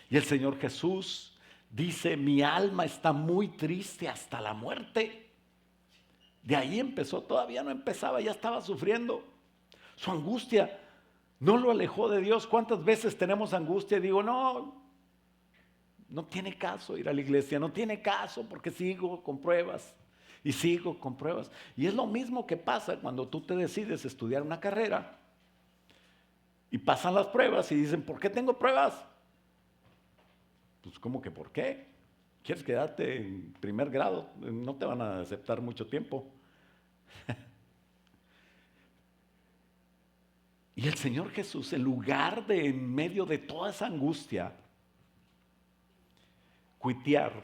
Y el Señor Jesús dice: mi alma está muy triste hasta la muerte. De ahí empezó, todavía no empezaba, ya estaba sufriendo. Su angustia no lo alejó de Dios. ¿Cuántas veces tenemos angustia y digo, no tiene caso ir a la iglesia, no tiene caso porque sigo con pruebas y sigo con pruebas? Y es lo mismo que pasa cuando tú te decides estudiar una carrera y pasan las pruebas y dicen, ¿por qué tengo pruebas? Pues, ¿cómo que por qué? ¿Quieres quedarte en primer grado? No te van a aceptar mucho tiempo. Y el Señor Jesús, en lugar de, en medio de toda esa angustia, cuitear,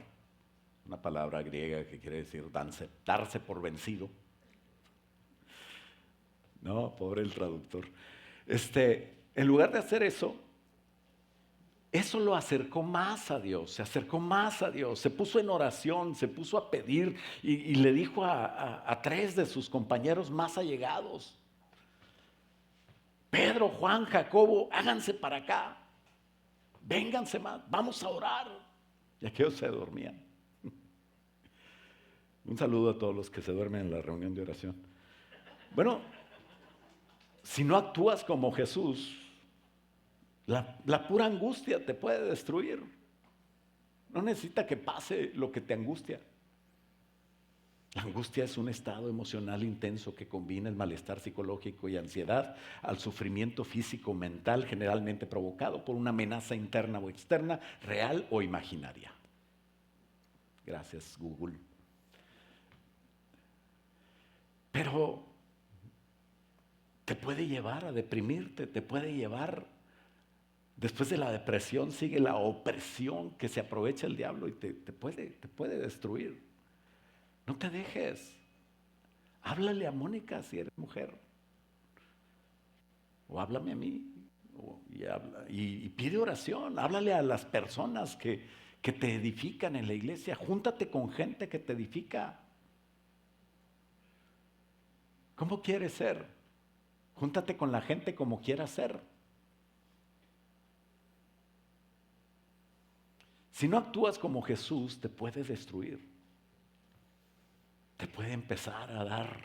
una palabra griega que quiere decir darse por vencido. No, pobre el traductor. En lugar de hacer eso lo acercó más a Dios, se acercó más a Dios, se puso en oración, se puso a pedir, y le dijo a tres de sus compañeros más allegados: Pedro, Juan, Jacobo, háganse para acá, vénganse más, vamos a orar. Y aquellos se dormían. Un saludo a todos los que se duermen en la reunión de oración. Bueno, si no actúas como Jesús, la pura angustia te puede destruir. No necesita que pase lo que te angustia. La angustia es un estado emocional intenso que combina el malestar psicológico y ansiedad al sufrimiento físico mental, generalmente provocado por una amenaza interna o externa, real o imaginaria. Gracias, Google. Pero te puede llevar a deprimirte, te puede llevar. Después de la depresión sigue la opresión, que se aprovecha el diablo y te puede destruir. No te dejes. Háblale a Mónica si eres mujer. O háblame a mí. Y pide oración. Háblale a las personas que te edifican en la iglesia. Júntate con gente que te edifica. ¿Cómo quieres ser? Júntate con la gente como quieras ser. Si no actúas como Jesús, te puede destruir. Te puede empezar a dar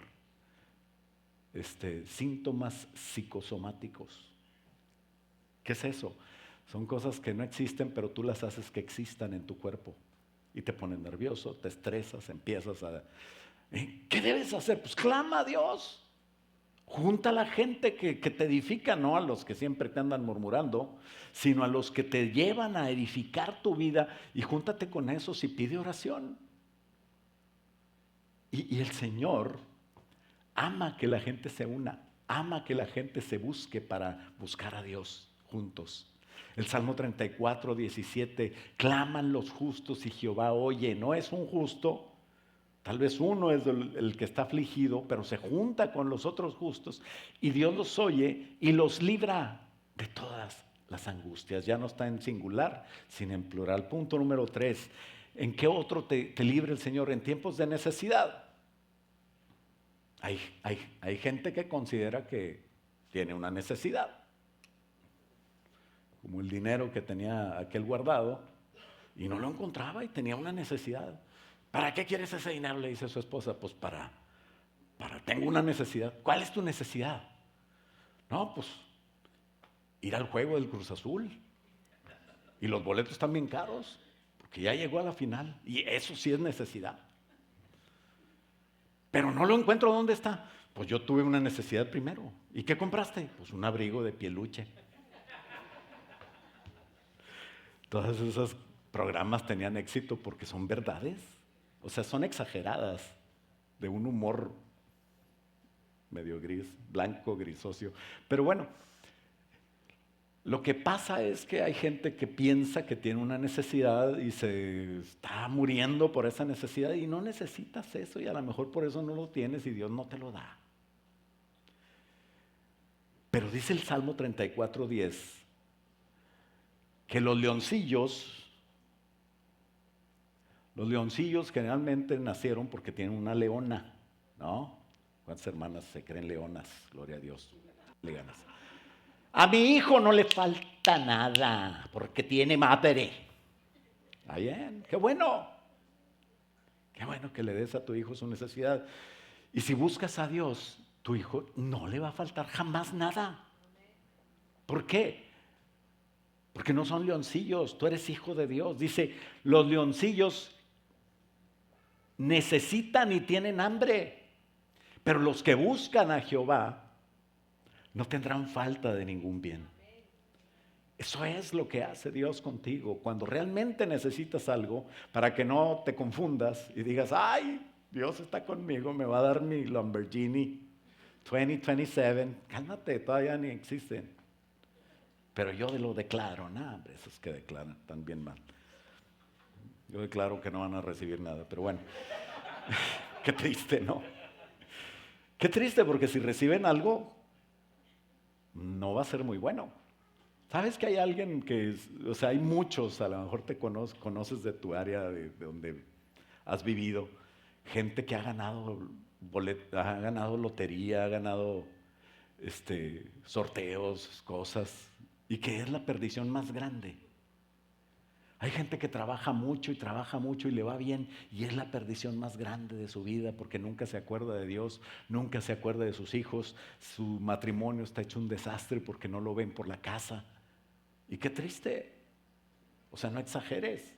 síntomas psicosomáticos. ¿Qué es eso? Son cosas que no existen, pero tú las haces que existan en tu cuerpo. Y te pones nervioso, te estresas, empiezas a... ¿Qué debes hacer? Pues clama a Dios. Junta a la gente que te edifica, no a los que siempre te andan murmurando, sino a los que te llevan a edificar tu vida, y júntate con esos y pide oración. Y el Señor ama que la gente se una, ama que la gente se busque para buscar a Dios juntos. El Salmo 34, 17, claman los justos y Jehová oye. No es un justo, tal vez uno es el que está afligido, pero se junta con los otros justos y Dios los oye y los libra de todas las angustias. Ya no está en singular, sino en plural. Punto número 3. ¿En qué otro te libra el Señor? En tiempos de necesidad. Hay gente que considera que tiene una necesidad, como el dinero que tenía aquel guardado y no lo encontraba y tenía una necesidad. ¿Para qué quieres ese dinero?, le dice a su esposa. Pues tengo una necesidad. ¿Cuál es tu necesidad? No, pues ir al juego del Cruz Azul. Y los boletos están bien caros, porque ya llegó a la final. Y eso sí es necesidad. Pero no lo encuentro. ¿Dónde está? Pues yo tuve una necesidad primero. ¿Y qué compraste? Pues un abrigo de pieluche. Todos esos programas tenían éxito porque son verdades. O sea, son exageradas, de un humor medio gris, blanco, grisocio. Pero bueno, lo que pasa es que hay gente que piensa que tiene una necesidad y se está muriendo por esa necesidad, y no necesitas eso, y a lo mejor por eso no lo tienes y Dios no te lo da. Pero dice el Salmo 34, 10, que los leoncillos generalmente nacieron porque tienen una leona, ¿no? ¿Cuántas hermanas se creen leonas? Gloria a Dios. Leonas. A mi hijo no le falta nada porque tiene madre. ¿Está bien? ¡Qué bueno! Qué bueno que le des a tu hijo su necesidad. Y si buscas a Dios, tu hijo no le va a faltar jamás nada. ¿Por qué? Porque no son leoncillos, tú eres hijo de Dios. Dice, los leoncillos necesitan y tienen hambre, pero los que buscan a Jehová no tendrán falta de ningún bien. Eso es lo que hace Dios contigo cuando realmente necesitas algo, para que no te confundas y digas, ay, Dios está conmigo, me va a dar mi Lamborghini 2027. Cálmate, todavía ni existen. Pero yo lo declaro. Hombre, esos que declaran están bien mal. Yo declaro que no van a recibir nada, pero bueno. Qué triste, ¿no? Qué triste, porque si reciben algo, no va a ser muy bueno. ¿Sabes que hay alguien hay muchos, a lo mejor te conoces de tu área, de donde has vivido, gente que ha ganado lotería, ha ganado sorteos, cosas, y que es la perdición más grande? Hay gente que trabaja mucho y le va bien, y es la perdición más grande de su vida, porque nunca se acuerda de Dios, nunca se acuerda de sus hijos, su matrimonio está hecho un desastre porque no lo ven por la casa. Y qué triste. O sea, no exageres.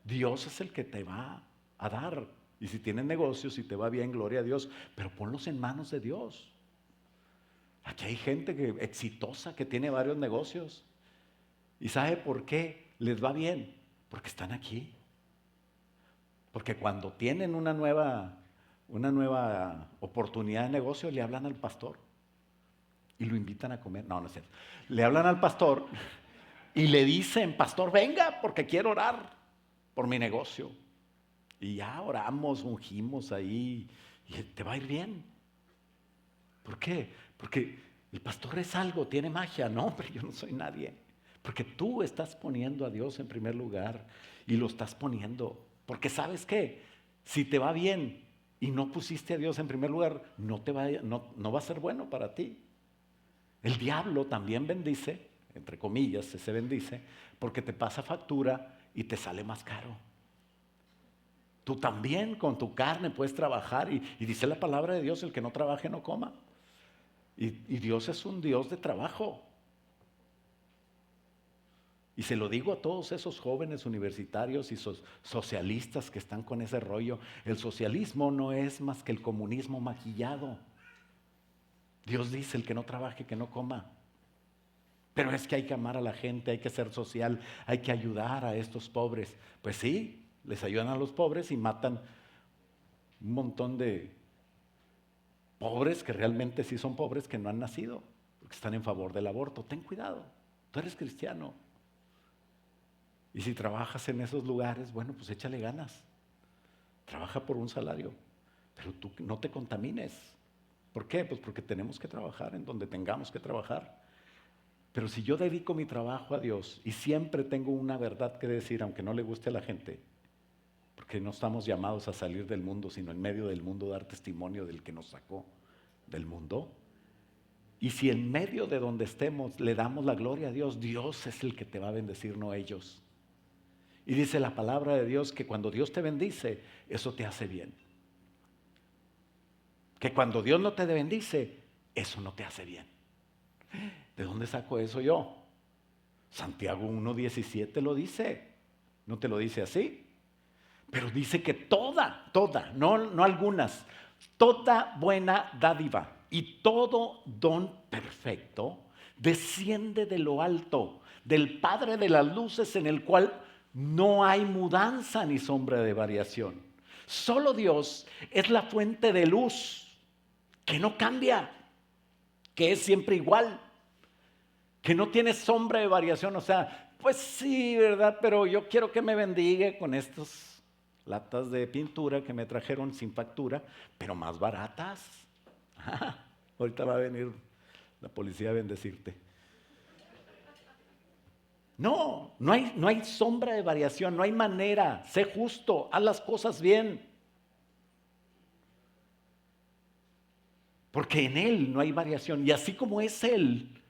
Dios es el que te va a dar. Y si tienes negocios y te va bien, gloria a Dios, pero ponlos en manos de Dios. Aquí hay gente exitosa que tiene varios negocios. ¿Y sabe por qué les va bien? Porque están aquí. Porque cuando tienen una nueva oportunidad de negocio, le hablan al pastor y lo invitan a comer. No, no es cierto. Le hablan al pastor y le dicen, pastor, venga, porque quiero orar por mi negocio. Y ya oramos, ungimos ahí, y te va a ir bien. ¿Por qué? Porque el pastor es algo, tiene magia. No, pero yo no soy nadie. Porque tú estás poniendo a Dios en primer lugar, y lo estás poniendo. Porque ¿sabes qué? Si te va bien, y no pusiste a Dios en primer lugar, no va a ser bueno para ti. El diablo también bendice, entre comillas, se bendice, porque te pasa factura y te sale más caro. Tú también con tu carne puedes trabajar y dice la palabra de Dios, el que no trabaje no coma. Y Dios es un Dios de trabajo. Y se lo digo a todos esos jóvenes universitarios y socialistas que están con ese rollo. El socialismo no es más que el comunismo maquillado. Dios dice, el que no trabaje, que no coma. Pero es que hay que amar a la gente, hay que ser social, hay que ayudar a estos pobres. Pues sí, les ayudan a los pobres y matan un montón de pobres que realmente sí son pobres, que no han nacido, porque están en favor del aborto. Ten cuidado, tú eres cristiano. Y si trabajas en esos lugares, bueno, pues échale ganas. Trabaja por un salario, pero tú no te contamines. ¿Por qué? Pues porque tenemos que trabajar en donde tengamos que trabajar. Pero si yo dedico mi trabajo a Dios y siempre tengo una verdad que decir, aunque no le guste a la gente, porque no estamos llamados a salir del mundo, sino en medio del mundo dar testimonio del que nos sacó del mundo. Y si en medio de donde estemos le damos la gloria a Dios, Dios es el que te va a bendecir, no ellos. Y dice la palabra de Dios que cuando Dios te bendice, eso te hace bien. Que cuando Dios no te bendice, eso no te hace bien. ¿De dónde saco eso yo? Santiago 1:17 lo dice. ¿No te lo dice así? Pero dice que toda, no algunas, toda buena dádiva y todo don perfecto desciende de lo alto, del Padre de las luces, en el cual no hay mudanza ni sombra de variación. Solo Dios es la fuente de luz que no cambia, que es siempre igual, que no tiene sombra de variación. O sea, pues sí, ¿verdad? Pero yo quiero que me bendiga con estas latas de pintura que me trajeron sin factura, pero más baratas. Ahorita va a venir la policía a bendecirte. No hay sombra de variación, no hay manera. Sé justo, haz las cosas bien. Porque en Él no hay variación. Y así como es Él,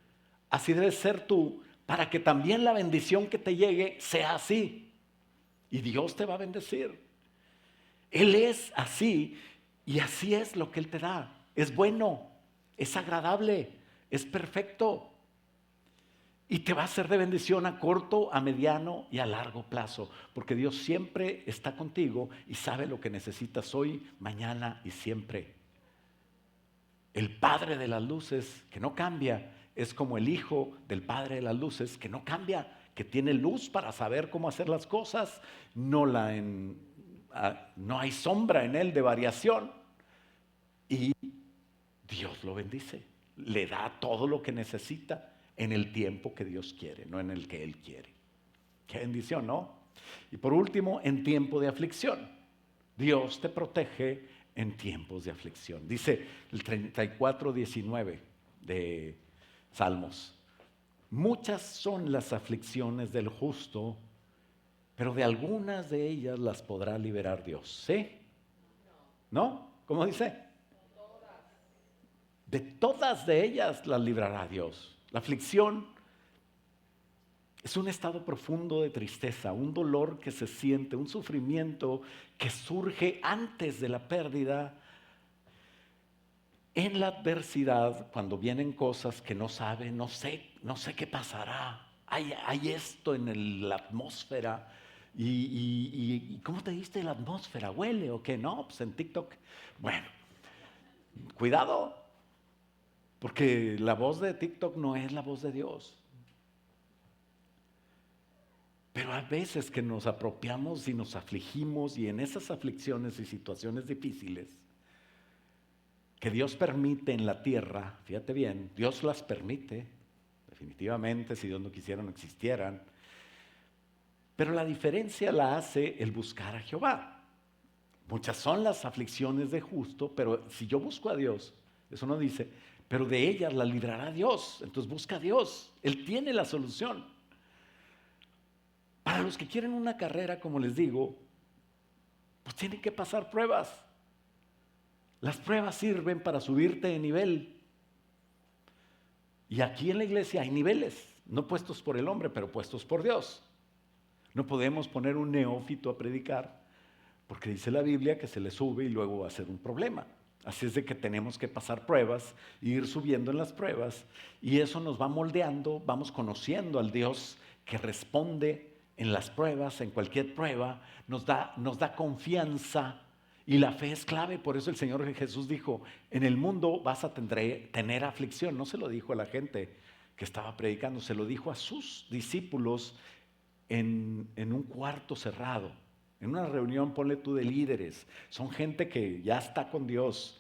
así debes ser tú, para que también la bendición que te llegue sea así. Y Dios te va a bendecir. Él es así y así es lo que Él te da. Es bueno, es agradable, es perfecto. Y te va a ser de bendición a corto, a mediano y a largo plazo. Porque Dios siempre está contigo y sabe lo que necesitas hoy, mañana y siempre. El Padre de las luces, que no cambia, es como el Hijo del Padre de las luces, que no cambia, que tiene luz para saber cómo hacer las cosas. No hay sombra en Él de variación. Y Dios lo bendice. Le da todo lo que necesita en el tiempo que Dios quiere, no en el que Él quiere. Qué bendición, ¿no? Y por último, en tiempo de aflicción. Dios te protege en tiempos de aflicción. Dice el 34:19 de Salmos. Muchas son las aflicciones del justo, pero de algunas de ellas las podrá liberar Dios. ¿Sí? ¿No? ¿Cómo dice? De todas de ellas las librará Dios. La aflicción es un estado profundo de tristeza, un dolor que se siente, un sufrimiento que surge antes de la pérdida, en la adversidad, cuando vienen cosas que no sabe, no sé qué pasará. Hay esto en la atmósfera. ¿Y cómo te diste la atmósfera? ¿Huele o qué? No, pues en TikTok. Bueno, cuidado, porque la voz de TikTok no es la voz de Dios. Pero hay veces que nos apropiamos y nos afligimos, y en esas aflicciones y situaciones difíciles que Dios permite en la tierra, fíjate bien, Dios las permite, definitivamente, si Dios no quisiera no existieran, pero la diferencia la hace el buscar a Jehová. Muchas son las aflicciones de justo, pero si yo busco a Dios, eso no dice, pero de ellas la librará Dios. Entonces busca a Dios, Él tiene la solución. Para los que quieren una carrera, como les digo, pues tienen que pasar pruebas. Las pruebas sirven para subirte de nivel. Y aquí en la iglesia hay niveles, no puestos por el hombre, pero puestos por Dios. No podemos poner un neófito a predicar, porque dice la Biblia que se le sube y luego va a ser un problema. Así es de que tenemos que pasar pruebas, e ir subiendo en las pruebas, y eso nos va moldeando, vamos conociendo al Dios que responde en las pruebas, en cualquier prueba, nos da confianza, y la fe es clave. Por eso el Señor Jesús dijo, en el mundo vas a tener aflicción. No se lo dijo a la gente que estaba predicando, se lo dijo a sus discípulos en un cuarto cerrado, en una reunión, ponle tú, de líderes. Son gente que ya está con Dios.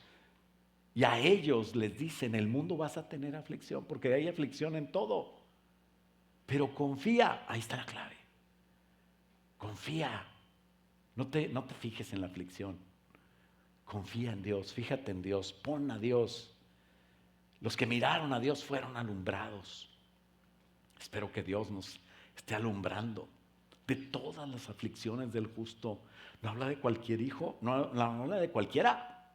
Y a ellos les dice, en el mundo vas a tener aflicción, porque hay aflicción en todo. Pero confía, ahí está la clave. Confía. No te fijes en la aflicción. Confía en Dios, fíjate en Dios, pon a Dios. Los que miraron a Dios fueron alumbrados. Espero que Dios nos esté alumbrando de todas las aflicciones del justo. No habla de cualquier hijo, no habla de cualquiera.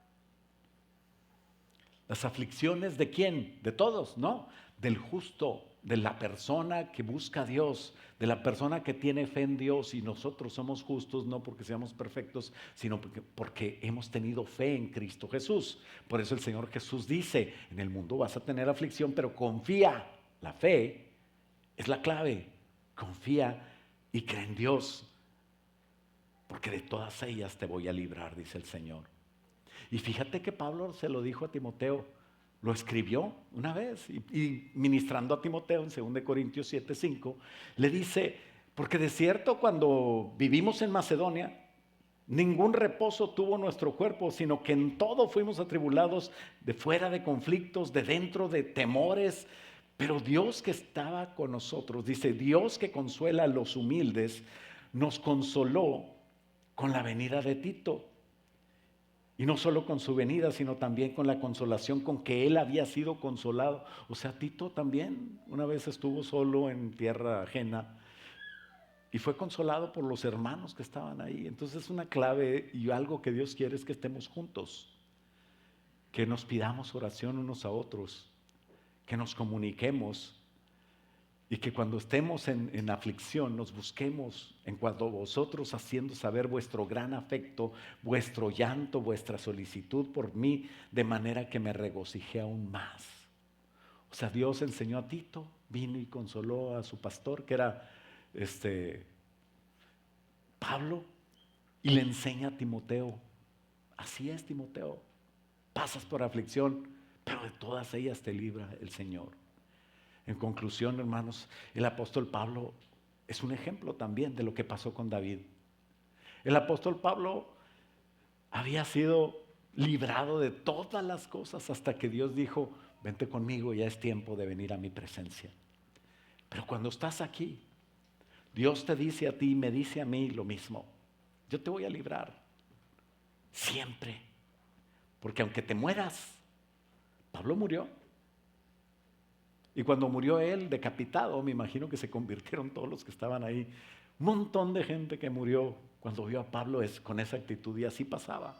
Las aflicciones ¿de quién? De todos, ¿no? Del justo, de la persona que busca a Dios, de la persona que tiene fe en Dios. Y nosotros somos justos no porque seamos perfectos, sino porque hemos tenido fe en Cristo Jesús. Por eso el Señor Jesús dice, en el mundo vas a tener aflicción, pero confía. La fe es la clave. Confía y cree en Dios, porque de todas ellas te voy a librar, dice el Señor. Y fíjate que Pablo se lo dijo a Timoteo, lo escribió una vez y ministrando a Timoteo en 2 Corintios 7:5, le dice, porque de cierto cuando vivimos en Macedonia, ningún reposo tuvo nuestro cuerpo, sino que en todo fuimos atribulados, de fuera de conflictos, de dentro de temores. Pero Dios que estaba con nosotros, dice, Dios que consuela a los humildes, nos consoló con la venida de Tito. Y no solo con su venida, sino también con la consolación con que él había sido consolado. O sea, Tito también una vez estuvo solo en tierra ajena y fue consolado por los hermanos que estaban ahí. Entonces una clave y algo que Dios quiere es que estemos juntos, que nos pidamos oración unos a otros, que nos comuniquemos. Y que cuando estemos en aflicción nos busquemos en cuanto a vosotros, haciendo saber vuestro gran afecto, vuestro llanto, vuestra solicitud por mí, de manera que me regocijé aún más. O sea, Dios enseñó a Tito, vino y consoló a su pastor, que era Pablo, y le enseña a Timoteo. Así es, Timoteo, pasas por aflicción, pero de todas ellas te libra el Señor. En conclusión, hermanos, el apóstol Pablo es un ejemplo también de lo que pasó con David. El apóstol Pablo había sido librado de todas las cosas hasta que Dios dijo, vente conmigo, ya es tiempo de venir a mi presencia. Pero cuando estás aquí, Dios te dice a ti y me dice a mí lo mismo. Yo te voy a librar, siempre. Porque aunque te mueras, Pablo murió. Y cuando murió él decapitado, me imagino que se convirtieron todos los que estaban ahí. Un montón de gente que murió cuando vio a Pablo con esa actitud. Y así pasaba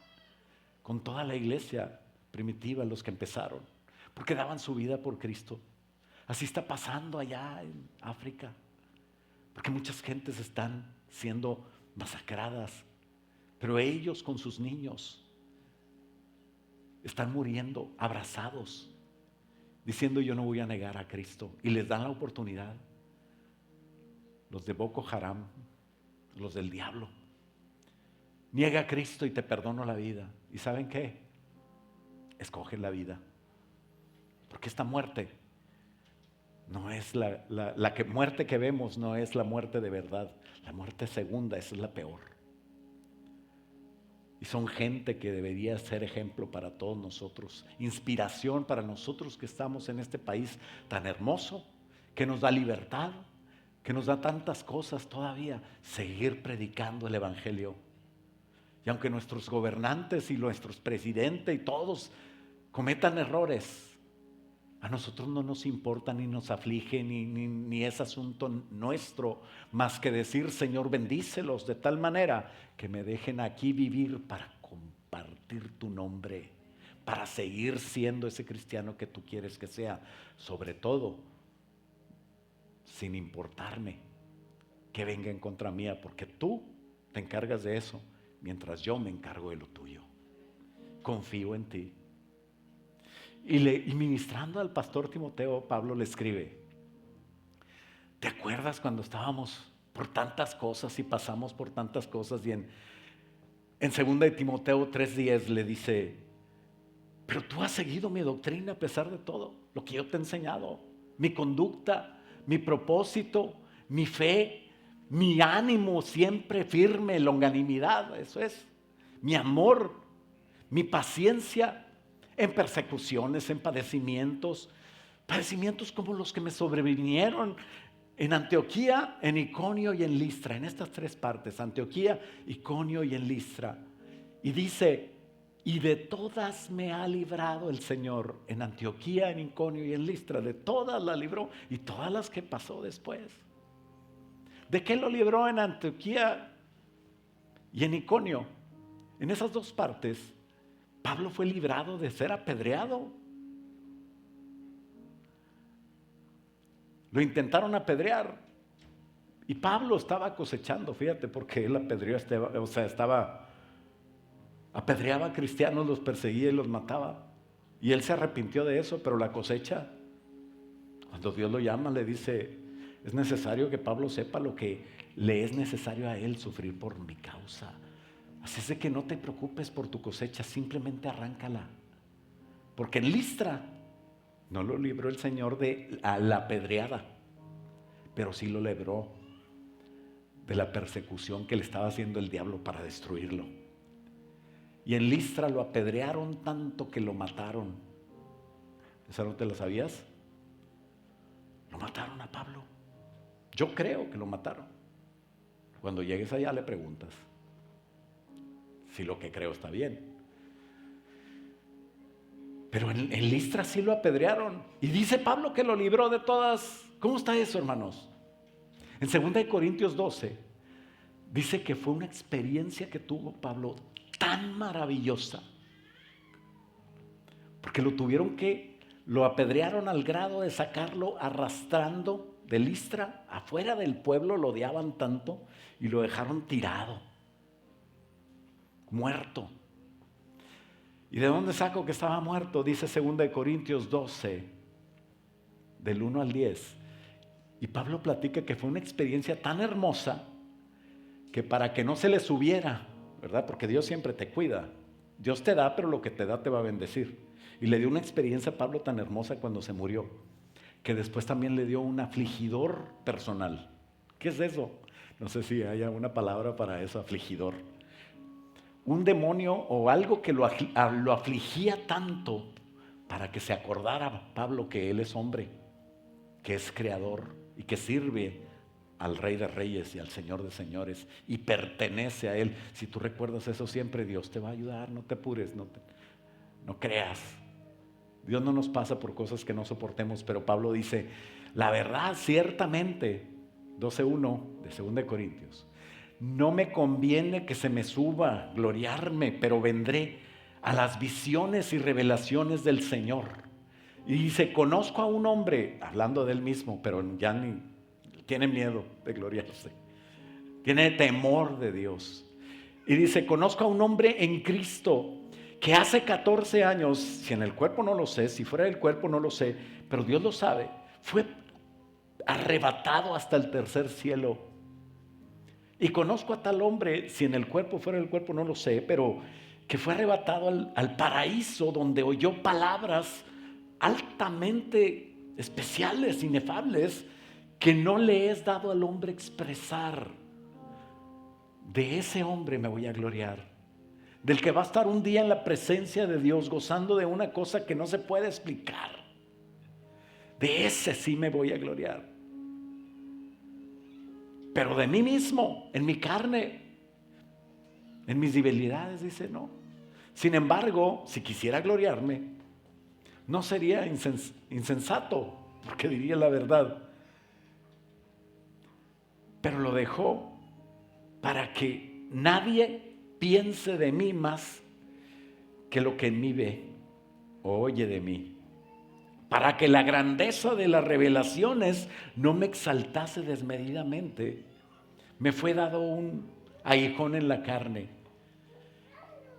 con toda la iglesia primitiva, los que empezaron, porque daban su vida por Cristo. Así está pasando allá en África, porque muchas gentes están siendo masacradas, pero ellos con sus niños están muriendo abrazados, diciendo yo no voy a negar a Cristo, y les dan la oportunidad. Los de Boko Haram, los del diablo, niega a Cristo y te perdono la vida. ¿Y saben qué? Escoge la vida, porque esta muerte no es muerte que vemos, no es la muerte de verdad. La muerte segunda, esa es la peor. Y son gente que debería ser ejemplo para todos nosotros, inspiración para nosotros que estamos en este país tan hermoso, que nos da libertad, que nos da tantas cosas todavía, seguir predicando el evangelio. Y aunque nuestros gobernantes y nuestros presidentes y todos cometan errores, a nosotros no nos importa ni nos aflige ni es asunto nuestro, más que decir, Señor, bendícelos de tal manera que me dejen aquí vivir para compartir tu nombre, para seguir siendo ese cristiano que tú quieres que sea, sobre todo sin importarme que venga en contra mía, porque tú te encargas de eso, mientras yo me encargo de lo tuyo. Confío en ti. Y ministrando al pastor Timoteo, Pablo le escribe: ¿te acuerdas cuando estábamos por tantas cosas y pasamos por tantas cosas? Y en 2 de Timoteo 3:10 le dice: pero tú has seguido mi doctrina a pesar de todo, lo que yo te he enseñado, mi conducta, mi propósito, mi fe, mi ánimo siempre firme, longanimidad, eso es, mi amor, mi paciencia en persecuciones, en padecimientos como los que me sobrevinieron en Antioquía, en Iconio y en Listra, en estas tres partes, Antioquía, Iconio y en Listra. Y dice: y de todas me ha librado el Señor, en Antioquía, en Iconio y en Listra, de todas la libró, y todas las que pasó después. ¿De qué lo libró en Antioquía y en Iconio? En esas dos partes, Pablo fue librado de ser apedreado. Lo intentaron apedrear y Pablo estaba cosechando, fíjate, porque él apedreó, apedreaba a cristianos, los perseguía y los mataba. Y él se arrepintió de eso, pero la cosecha, cuando Dios lo llama, le dice: es necesario que Pablo sepa lo que le es necesario a él sufrir por mi causa. Así es de que no te preocupes por tu cosecha, simplemente arráncala. Porque en Listra no lo libró el Señor de la apedreada, pero sí lo libró de la persecución que le estaba haciendo el diablo para destruirlo. Y en Listra lo apedrearon tanto que lo mataron. ¿Esa no te la sabías? Lo mataron a Pablo. Yo creo que lo mataron. Cuando llegues allá le preguntas si lo que creo está bien. Pero en Listra sí lo apedrearon. Y dice Pablo que lo libró de todas. ¿Cómo está eso, hermanos? En 2 Corintios 12 dice que fue una experiencia que tuvo Pablo tan maravillosa, porque lo apedrearon al grado de sacarlo arrastrando de Listra afuera del pueblo, lo odiaban tanto y lo dejaron tirado, muerto. ¿Y de dónde saco que estaba muerto? Dice 2 Corintios 12 del 1 al 10. Y Pablo platica que fue una experiencia tan hermosa que para que no se le subiera, ¿verdad? Porque Dios siempre te cuida. Dios te da, pero lo que te da te va a bendecir. Y le dio una experiencia a Pablo tan hermosa cuando se murió, que después también le dio un afligidor personal. ¿Qué es eso? No sé si haya una palabra para eso, afligidor. Un demonio o algo que lo afligía tanto para que se acordara Pablo que él es hombre, que es creador y que sirve al Rey de Reyes y al Señor de Señores y pertenece a Él. Si tú recuerdas eso siempre, Dios te va a ayudar, no te apures, no creas. Dios no nos pasa por cosas que no soportemos, pero Pablo dice: la verdad, ciertamente, 12:1 de 2 de Corintios, no me conviene que se me suba gloriarme, pero vendré a las visiones y revelaciones del Señor. Y dice: conozco a un hombre, hablando de él mismo, pero ya ni tiene miedo de gloriarse, tiene temor de Dios. Y dice: conozco a un hombre en Cristo que hace 14 años, si en el cuerpo no lo sé, si fuera del cuerpo no lo sé, pero Dios lo sabe, fue arrebatado hasta el tercer cielo. Y conozco a tal hombre, si en el cuerpo fuera del cuerpo no lo sé, pero que fue arrebatado al paraíso, donde oyó palabras altamente especiales, inefables, que no le es dado al hombre expresar. De ese hombre me voy a gloriar, del que va a estar un día en la presencia de Dios gozando de una cosa que no se puede explicar. De ese sí me voy a gloriar. Pero de mí mismo, en mi carne, en mis debilidades, dice no. Sin embargo, si quisiera gloriarme, no sería insensato, porque diría la verdad. Pero lo dejó para que nadie piense de mí más que lo que en mí ve. oye de mí, para que la grandeza de las revelaciones no me exaltase desmedidamente, me fue dado un aguijón en la carne,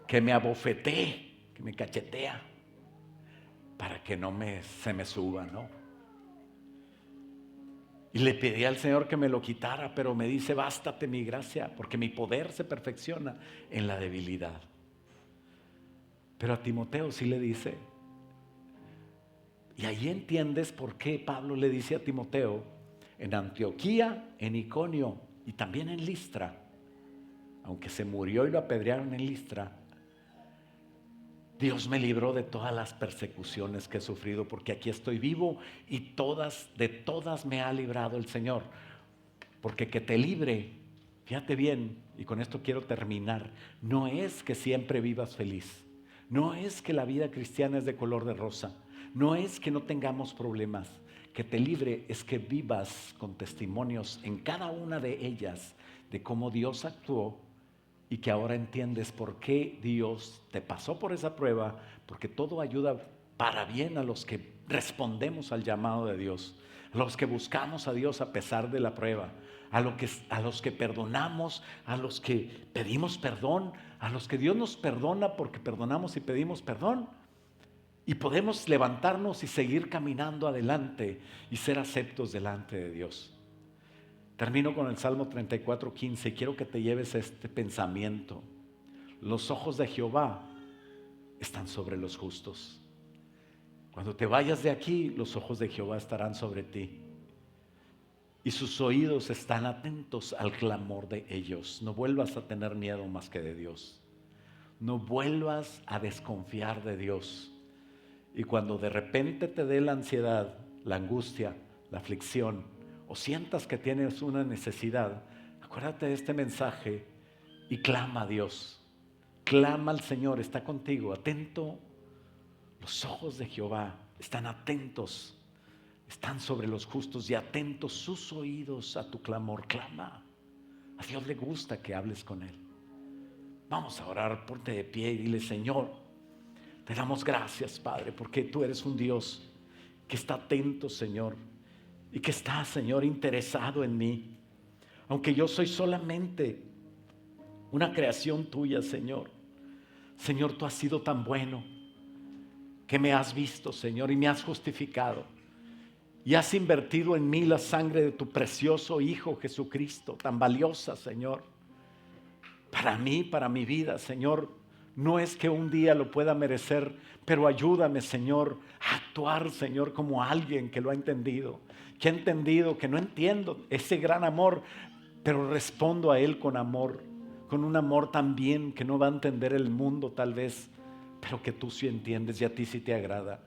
que me abofetee, que me cachetea, para que no se me suba, ¿no? Y le pedí al Señor que me lo quitara, pero me dice, bástate mi gracia, porque mi poder se perfecciona en la debilidad. Pero a Timoteo sí le dice, y ahí entiendes por qué Pablo le dice a Timoteo, en Antioquía, en Iconio y también en Listra, aunque se murió y lo apedrearon en Listra, Dios me libró de todas las persecuciones que he sufrido, porque aquí estoy vivo y de todas me ha librado el Señor. Porque que te libre, fíjate bien, y con esto quiero terminar, no es que siempre vivas feliz, no es que la vida cristiana es de color de rosa, no es que no tengamos problemas. Que te libre es que vivas con testimonios en cada una de ellas de cómo Dios actuó, y que ahora entiendes por qué Dios te pasó por esa prueba, porque todo ayuda para bien a los que respondemos al llamado de Dios, a los que buscamos a Dios a pesar de la prueba, a los que perdonamos, a los que pedimos perdón, a los que Dios nos perdona porque perdonamos y pedimos perdón. Y podemos levantarnos y seguir caminando adelante y ser aceptos delante de Dios. Termino con el Salmo 34:15 y quiero que te lleves este pensamiento. Los ojos de Jehová están sobre los justos. Cuando te vayas de aquí, los ojos de Jehová estarán sobre ti. Y sus oídos están atentos al clamor de ellos. No vuelvas a tener miedo más que de Dios. No vuelvas a desconfiar de Dios. Y cuando de repente te dé la ansiedad, la angustia, la aflicción, o sientas que tienes una necesidad, acuérdate de este mensaje y clama a Dios. Clama al Señor, está contigo, atento. Los ojos de Jehová están atentos, están sobre los justos y atentos sus oídos a tu clamor. Clama. A Dios le gusta que hables con Él. Vamos a orar, ponte de pie y dile, Señor, te damos gracias, Padre, porque tú eres un Dios que está atento, Señor, y que está, Señor, interesado en mí. Aunque yo soy solamente una creación tuya, Señor. Señor, tú has sido tan bueno que me has visto, Señor, y me has justificado. Y has invertido en mí la sangre de tu precioso Hijo Jesucristo, tan valiosa, Señor. Para mí, para mi vida, Señor. No es que un día lo pueda merecer, pero ayúdame, Señor, a actuar, Señor, como alguien que lo ha entendido. Que ha entendido que no entiendo ese gran amor, pero respondo a Él con amor, con un amor también que no va a entender el mundo tal vez, pero que tú sí entiendes y a ti sí te agrada.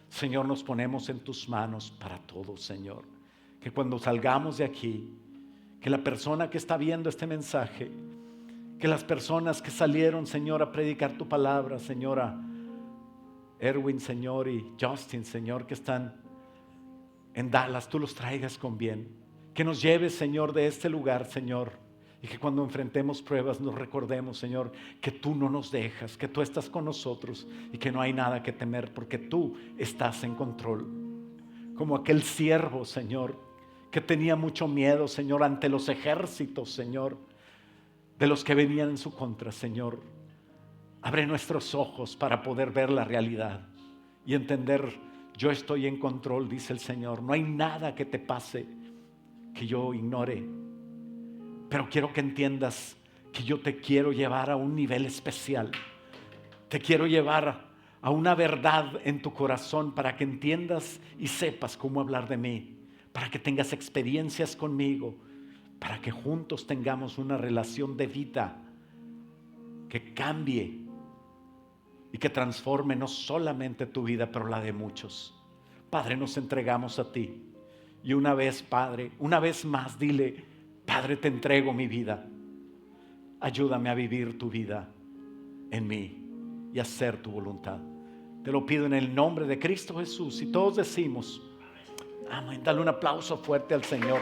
Señor, nos ponemos en tus manos para todo, Señor. Que cuando salgamos de aquí, que la persona que está viendo este mensaje, que las personas que salieron, Señor, a predicar tu palabra, Señora Erwin, Señor, y Justin, Señor, que están en Dallas, tú los traigas con bien. Que nos lleves, Señor, de este lugar, Señor, y que cuando enfrentemos pruebas nos recordemos, Señor, que tú no nos dejas, que tú estás con nosotros y que no hay nada que temer porque tú estás en control. Como aquel siervo, Señor, que tenía mucho miedo, Señor, ante los ejércitos, Señor, de los que venían en su contra, Señor. Abre nuestros ojos para poder ver la realidad y entender, yo estoy en control, dice el Señor. No hay nada que te pase que yo ignore. Pero quiero que entiendas que yo te quiero llevar a un nivel especial. Te quiero llevar a una verdad en tu corazón para que entiendas y sepas cómo hablar de mí, para que tengas experiencias conmigo, para que juntos tengamos una relación de vida que cambie y que transforme no solamente tu vida, pero la de muchos. Padre, nos entregamos a ti. Y una vez, Padre, una vez más, dile, Padre, te entrego mi vida. Ayúdame a vivir tu vida en mí y a hacer tu voluntad. Te lo pido en el nombre de Cristo Jesús. Y todos decimos, amén. Dale un aplauso fuerte al Señor.